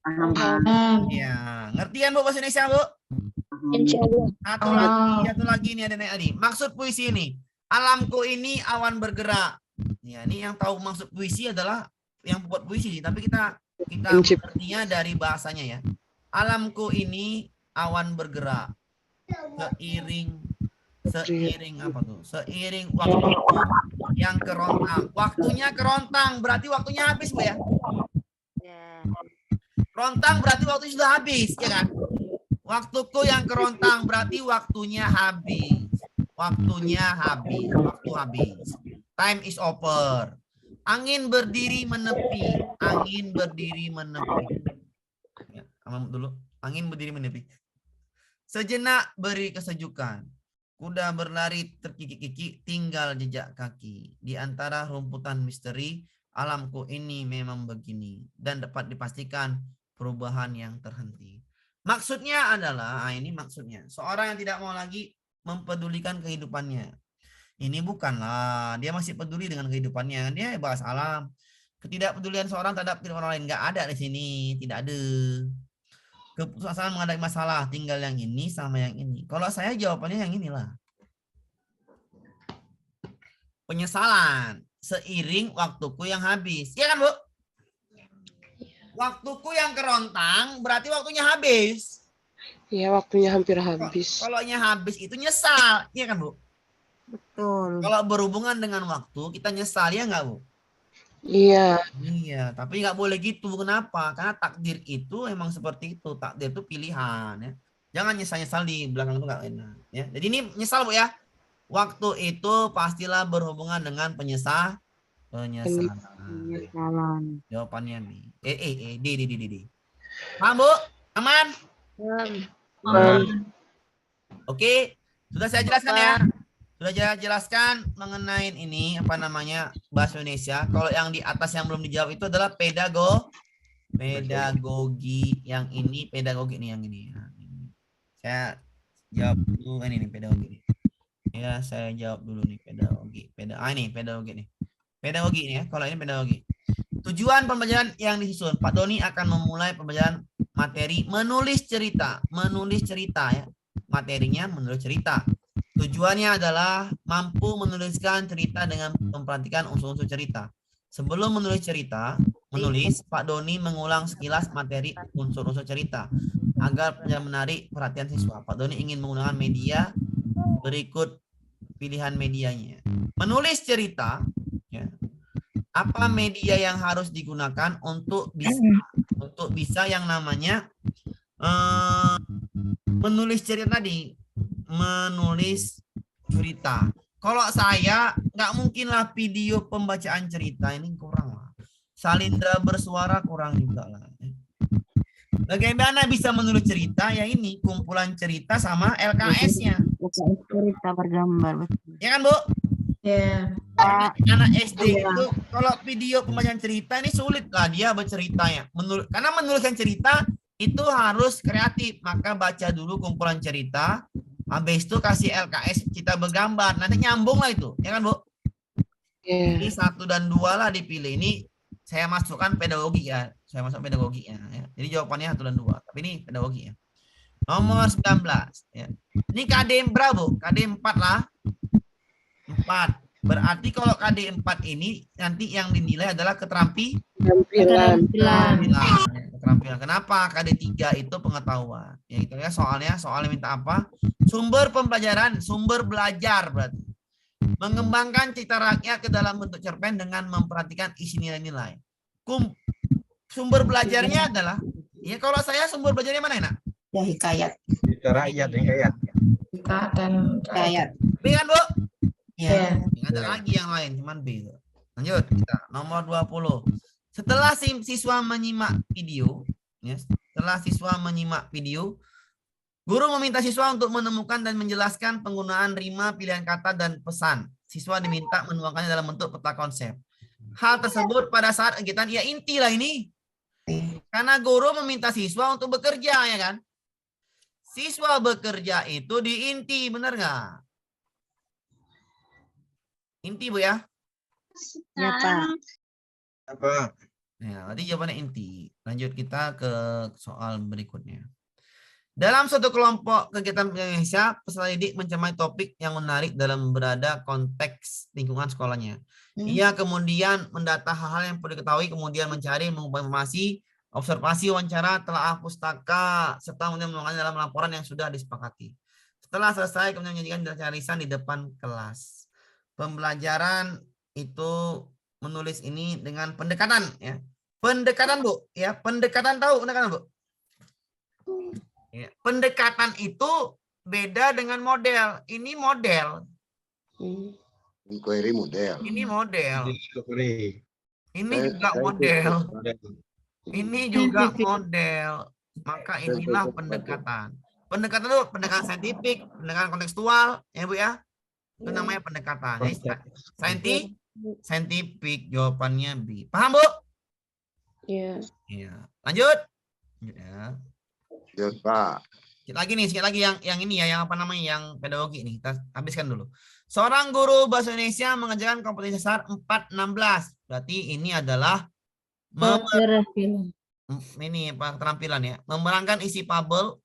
Paham. Ya, ngerti kan, Bu, bahasa Indonesia, Bu? Insyaallah. Satu lagi ini ada tadi. Maksud puisi ini, alamku ini awan bergerak. Ya, ini yang tahu maksud puisi adalah yang buat puisi, tapi kita mengertinya dari bahasanya ya. Alamku ini awan bergerak. Seiring apa tuh? Seiring waktu yang kerontang. Waktunya kerontang, berarti waktunya habis, Bu ya. Kerontang berarti waktu sudah habis, ya kan? Waktuku yang kerontang berarti waktunya habis. Waktunya habis, waktu habis. Time is over. Angin berdiri menepi. Angin berdiri menepi. Ya, dulu. Angin berdiri menepi. Sejenak beri kesejukan. Kuda berlari terkikik-kikik, tinggal jejak kaki. Di antara rumputan misteri, alamku ini memang begini. Dan dapat dipastikan perubahan yang terhenti. Maksudnya adalah, ini maksudnya. Seorang yang tidak mau lagi mempedulikan kehidupannya. Ini bukanlah, dia masih peduli dengan kehidupannya. Dia bahas alam. Ketidakpedulian seorang terhadap kehidupan orang lain nggak ada di sini, tidak ada. Keputusasaan menghadapi masalah, tinggal yang ini sama yang ini. Kalau saya jawabannya yang inilah. Penyesalan seiring waktuku yang habis. Iya kan, Bu? Waktuku yang kerontang berarti waktunya habis. Iya, waktunya hampir habis. Kalau habis itu nyesal, iya kan, Bu? Betul. Kalau berhubungan dengan waktu, kita nyesal, ya nggak, Bu? Iya. Iya, tapi nggak boleh gitu. Kenapa? Karena takdir itu emang seperti itu. Takdir itu pilihan, ya. Jangan nyesal-nyesal di belakang itu nggak enak. Ya. Jadi ini nyesal, Bu ya. Waktu itu pastilah berhubungan dengan penyesalan. Jawabannya nih. D. Paham, Bu? Aman? Oke, sudah saya jelaskan ya. Sudah saya jelaskan mengenai ini apa namanya bahasa Indonesia. Kalau yang di atas yang belum dijawab itu adalah pedagogi. Yang ini pedagogi nih, yang ini. Saya jawab dulu ini pedagogi. Ya, saya jawab dulu nih pedagogi. Ini pedagogi nih. Pedagogi ini ya. Kalau ini pedagogi. Tujuan pembelajaran yang disusun. Pak Doni akan memulai pembelajaran materi menulis cerita. Menulis cerita ya. Materinya menulis cerita. Tujuannya adalah mampu menuliskan cerita dengan memperhatikan unsur-unsur cerita. Sebelum menulis Pak Doni mengulang sekilas materi unsur-unsur cerita agar menarik perhatian siswa. Pak Doni ingin menggunakan media berikut pilihan medianya. Menulis cerita, ya. Apa media yang harus digunakan untuk bisa yang namanya menulis cerita tadi, menulis cerita. Kalau saya nggak mungkin lah video pembacaan cerita, ini kurang lah. Salindra bersuara kurang juga lah. Bagaimana bisa menulis cerita? Ya ini kumpulan cerita sama LKS-nya. Cerita bergambar, betul. Ya kan, Bu? Ya. Anak SD itu kalau video pembacaan cerita ini sulit lah dia berceritanya. Karena menuliskan cerita itu harus kreatif. Maka baca dulu kumpulan cerita. Habis itu kasih LKS cerita bergambar. Nanti nyambung lah itu. Ya kan, Bu? Ini 1 dan 2 lah dipilih. Ini saya masukkan pedagogi ya. Saya masuk pedagogi ya. Jadi jawabannya 1 dan 2. Tapi ini pedagogi ya. Nomor 19. Ya. Ini KD berapa, Bu? KD 4 lah. 4. Berarti kalau KD 4 ini nanti yang dinilai adalah keterampilan. Kenapa? KD 3 itu pengetahuan. Ya itu ya soalnya minta apa? Sumber pembelajaran, sumber belajar berarti. Mengembangkan cita rakyat ke dalam bentuk cerpen dengan memperhatikan isi nilai-nilai. Sumber belajarnya adalah, ya kalau saya sumber belajarnya mana enak? Ya hikayat. Cita rakyat, hikayat. Kita dan hikayat. B kan, Bu? Ya. Nggak ada lagi yang lain, cuman B. Lanjut kita nomor 20. Setelah siswa menyimak video, ya, guru meminta siswa untuk menemukan dan menjelaskan penggunaan rima, pilihan kata, dan pesan. Siswa diminta menuangkannya dalam bentuk peta konsep. Hal tersebut pada saat kegiatan ya inti lah ini. Karena guru meminta siswa untuk bekerja, ya kan? Siswa bekerja itu di inti, benar nggak? Inti, Bu ya? Ya, Pak. Apa? Ya, tadi jawabannya inti. Lanjut kita ke soal berikutnya. Dalam suatu kelompok kegiatan Indonesia, peserta didik mencermati topik yang menarik dalam berada konteks lingkungan sekolahnya. Ia kemudian mendata hal-hal yang perlu diketahui, kemudian mencari, mengumpulkan informasi, observasi, wawancara, telaah pustaka, serta kemudian menuangkannya dalam laporan yang sudah disepakati. Setelah selesai, kemudian menyajikan tulisan di depan kelas. Pembelajaran itu menulis ini dengan pendekatan, ya. Pendekatan, Bu, ya. Pendekatan tahu pendekatan, Bu? Ya. Pendekatan itu beda dengan model. Ini model. Inquiry model. Ini model. Discovery. Ini juga model. Ini juga model. Maka inilah pendekatan. Pendekatan itu pendekatan saintifik, pendekatan kontekstual, ya Bu ya. Itu namanya pendekatan. Saintifik, jawabannya B. Paham, Bu? Iya. Iya. Lanjut. Ya. Lanjut, Pak. Sikit lagi yang ini ya, yang apa namanya, yang pedagogi nih. Kita habiskan dulu. Seorang guru bahasa Indonesia mengajarkan kompetensi dasar 416. Berarti ini adalah ini apa, keterampilan ya. Memerankan isi fabel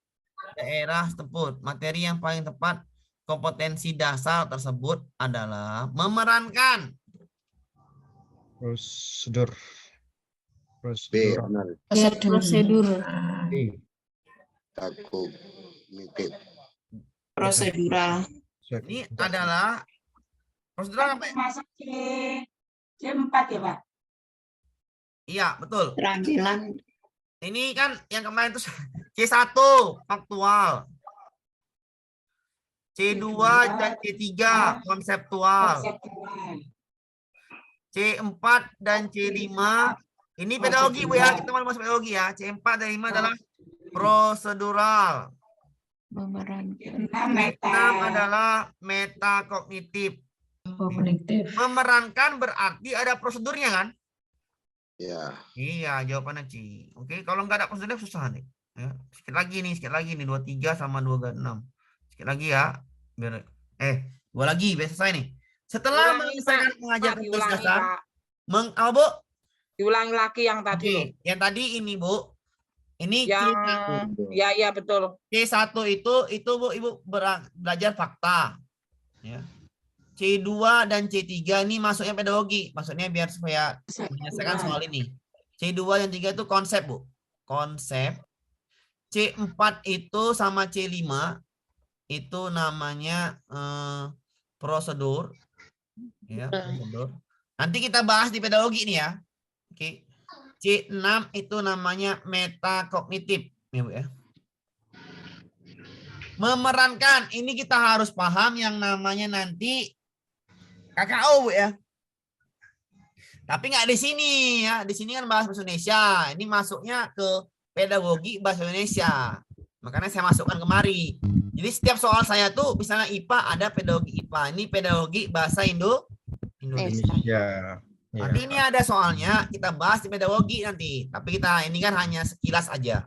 daerah setempat. Materi yang paling tepat kompetensi dasar tersebut adalah memerankan Prosedur. Prosedural. Ini adalah prosedural apa? Masuk C4 ya, Pak? Iya, betul. Keterampilan. Ini kan yang kemarin itu C1 faktual. C2 dan C3 konseptual. C4 dan C5 ini pedagogi, Bu ya. Kita mau masuk pedagogi ya. C4 dan 5 adalah prosedural. C6 adalah metakognitif. Memerankan berarti ada prosedurnya kan? Ya. Iya, jawabannya C. Oke, kalau nggak ada prosedurnya susah nih. Ya. Sikit lagi nih, 23 sama 26. Sikit lagi ya. Biar dua lagi biar selesai nih. Setelah menyelesaikan mengajar tugas dasar, apa, Bu? Diulangi lagi yang tadi. Oke, yang tadi ini, Bu. Ini yang ya betul. C1 itu Bu, Ibu belajar fakta. Ya. C2 dan C3 ini masuknya pedagogi. Maksudnya biar supaya menyelesaikan soal ini. C2 dan C3 itu konsep, Bu. Konsep. C4 itu sama C5 itu namanya prosedur. Ya, prosedur. Nanti kita bahas di pedagogi ini ya. Oke. C6 itu namanya metakognitif, ya Bu ya. Memerankan. Ini kita harus paham yang namanya nanti KKO, Bu ya. Tapi nggak di sini ya. Di sini kan bahasa Indonesia. Ini masuknya ke pedagogi bahasa Indonesia. Makanya saya masukkan kemari. Jadi setiap soal saya tuh misalnya IPA ada pedagogi IPA. Ini pedagogi bahasa Indonesia. Ya. Nanti ini ada soalnya kita bahas di pedagogi nanti. Tapi kita ini kan hanya sekilas aja.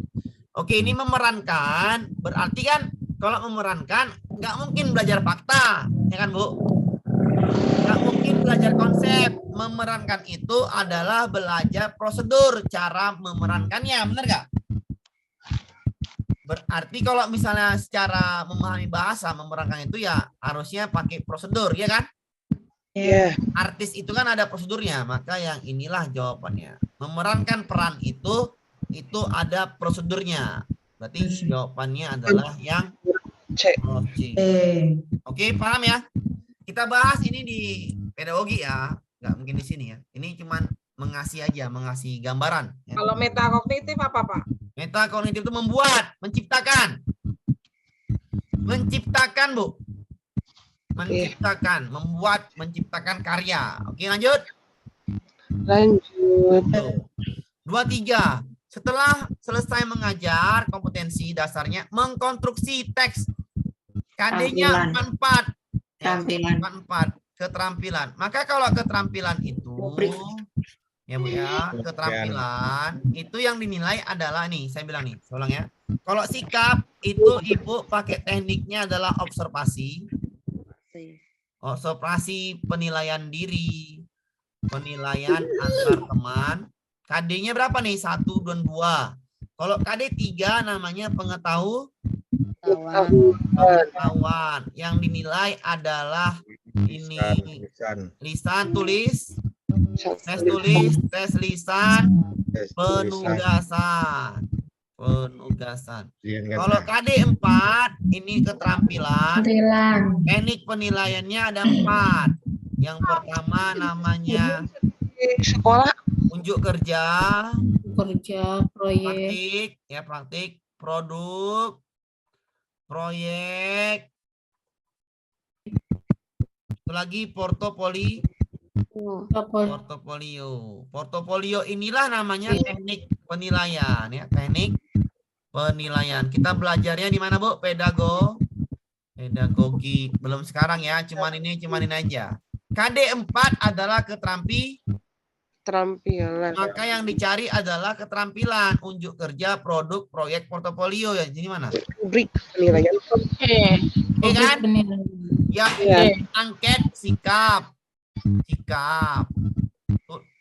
Oke, ini memerankan. Berarti kan kalau memerankan nggak mungkin belajar fakta, ya kan Bu? Nggak mungkin belajar konsep. Memerankan itu adalah belajar prosedur cara memerankannya, benar nggak? Berarti kalau misalnya secara memahami bahasa memerankan itu ya harusnya pakai prosedur, ya kan? Iya. Artis itu kan ada prosedurnya, maka yang inilah jawabannya. Memerankan peran itu ada prosedurnya. Berarti jawabannya adalah yang C. Oke, paham ya? Kita bahas ini di pedagogi ya, nggak mungkin di sini ya. Ini cuman mengasih aja, mengasih gambaran. Ya. Kalau metakognitif apa, Pak? Metakognitif itu membuat, menciptakan. Menciptakan, Bu. Menciptakan, membuat, menciptakan karya. Oke, lanjut. Lanjut. 23. Setelah selesai mengajar kompetensi dasarnya, mengkonstruksi teks. KD-nya 44. Keterampilan. 44. Keterampilan. Maka kalau keterampilan itu, ya Bu ya, keterampilan itu yang dinilai adalah nih, saya bilang nih, saya ulang ya. Kalau sikap itu Ibu pakai tekniknya adalah observasi. Observasi penilaian diri, penilaian antar teman. KD-nya berapa nih? 1 dan 2. Kalau KD 3 namanya pengetahuan. Yang dinilai adalah ini lisan, tulis, tes tulis, tes lisan, penugasan. Kalau KD 4 ini keterampilan. Teknik penilaiannya ada 4. Yang pertama namanya sekolah, unjuk kerja, proyek, praktik, produk, proyek, itu lagi portofolio. Portofolio inilah namanya teknik penilaian ya, teknik penilaian. Kita belajarnya di mana, Bu? Pedagogi. Belum sekarang ya, cuman ini aja. KD 4 adalah keterampilan. Maka yang dicari adalah keterampilan, unjuk kerja, produk, proyek, portofolio ya. Jadi mana? Rubrik penilaian. Kan? Yang angket sikap.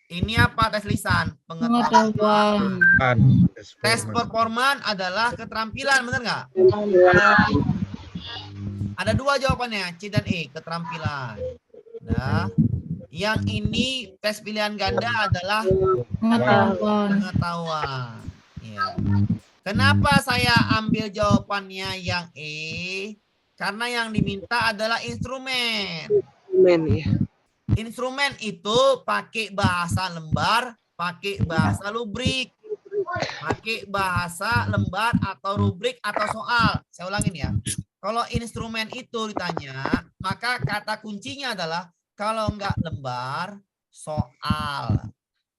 Ini apa? Tes lisan, pengetahuan. Tes performan adalah keterampilan, benar nggak? Ada 2 jawabannya, C dan E, keterampilan. Nah, yang ini tes pilihan ganda adalah pengetahuan. Ya. Kenapa saya ambil jawabannya yang E? Karena yang diminta adalah instrumen. Instrumen itu pakai bahasa lembar, pakai bahasa rubrik, pakai bahasa lembar atau rubrik atau soal. Saya ulangin ya. Kalau instrumen itu ditanya, maka kata kuncinya adalah kalau enggak lembar, soal.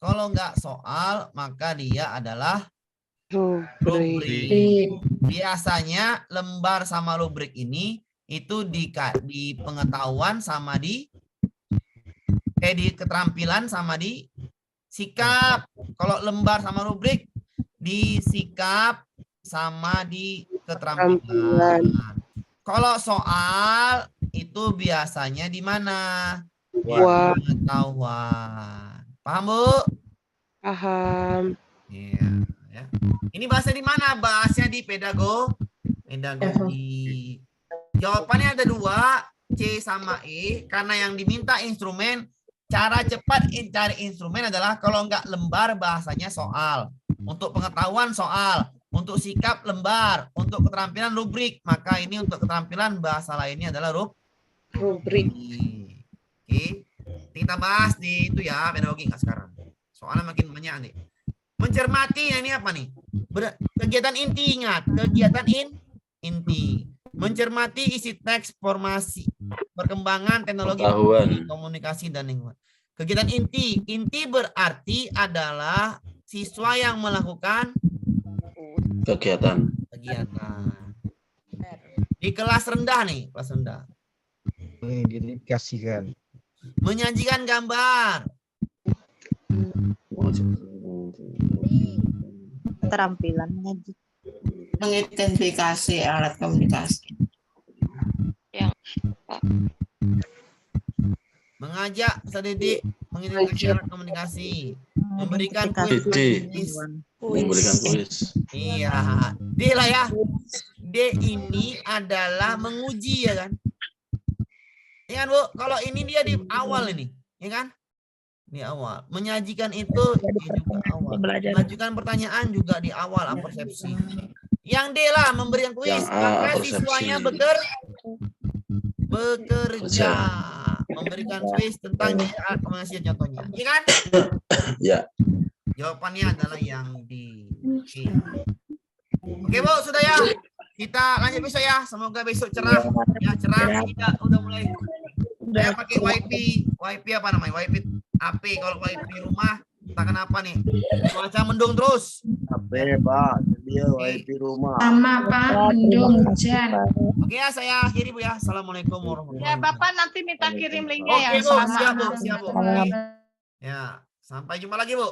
Kalau enggak soal, maka dia adalah rubrik. Biasanya lembar sama rubrik ini itu di pengetahuan sama di keterampilan sama di sikap. Kalau lembar sama rubrik di sikap sama di keterampilan. Kalau soal itu biasanya di mana? Di pengetahuan. Paham, Bu? Paham. Iya, ya. Ini bahasa di mana? Bahasnya di pedagogi. Jawabannya ada 2, C sama E. Karena yang diminta instrumen, cara cepat cari instrumen adalah kalau enggak lembar bahasanya soal. Untuk pengetahuan soal. Untuk sikap lembar, untuk keterampilan rubrik. Maka ini untuk keterampilan bahasa lainnya adalah rubrik. Oke. Kita bahas di itu ya, pedagogi nggak sekarang. Soalnya makin banyak nih. Mencermati ini apa nih? Kegiatan inti, ingat. Kegiatan inti. Mencermati isi teks formasi, perkembangan teknologi Pengetahuan. komunikasi dan lingkungan. Kegiatan inti. Inti berarti adalah siswa yang melakukan Kegiatan. Di kelas rendah nih, kelas rendah. Dikasihkan. Menyajikan gambar. Keterampilan menyaji. Mengidentifikasi alat komunikasi. Mengajak peserta didik mengidentifikasi alat komunikasi. Memberikan kuis. Memberikan kuis. Iya. D lah ya. D ini adalah menguji ya kan. Ya kan Bu, kalau ini dia di awal ini, ya kan? Di awal. Menyajikan itu juga awal. Mengajukan pertanyaan juga di awal persepsi. Yang D lah memberikan kuis. Maka siswanya bekerja. Memberikan kuis tentang alat komunikasi contohnya. Iya kan? Ya. Jawabannya adalah yang D. Oke Bu, sudah ya. Kita lanjut besok ya. Semoga besok cerah. Ya cerah. Tidak udah mulai. Saya pakai WiFi apa namanya? WiFi HP. Kalau WiFi rumah, entah kenapa nih. Cuaca mendung terus. HP Pak, dia WiFi rumah. Sama Pak, mendung hujan. Oke ya, saya akhiri Bu ya. Assalamualaikum warahmatullahi Ya, wabarakatuh. Bapak nanti minta kirim linknya ya. Oke Bu, sama siap Bu, anak. siap Bu. Ya, sampai jumpa lagi Bu.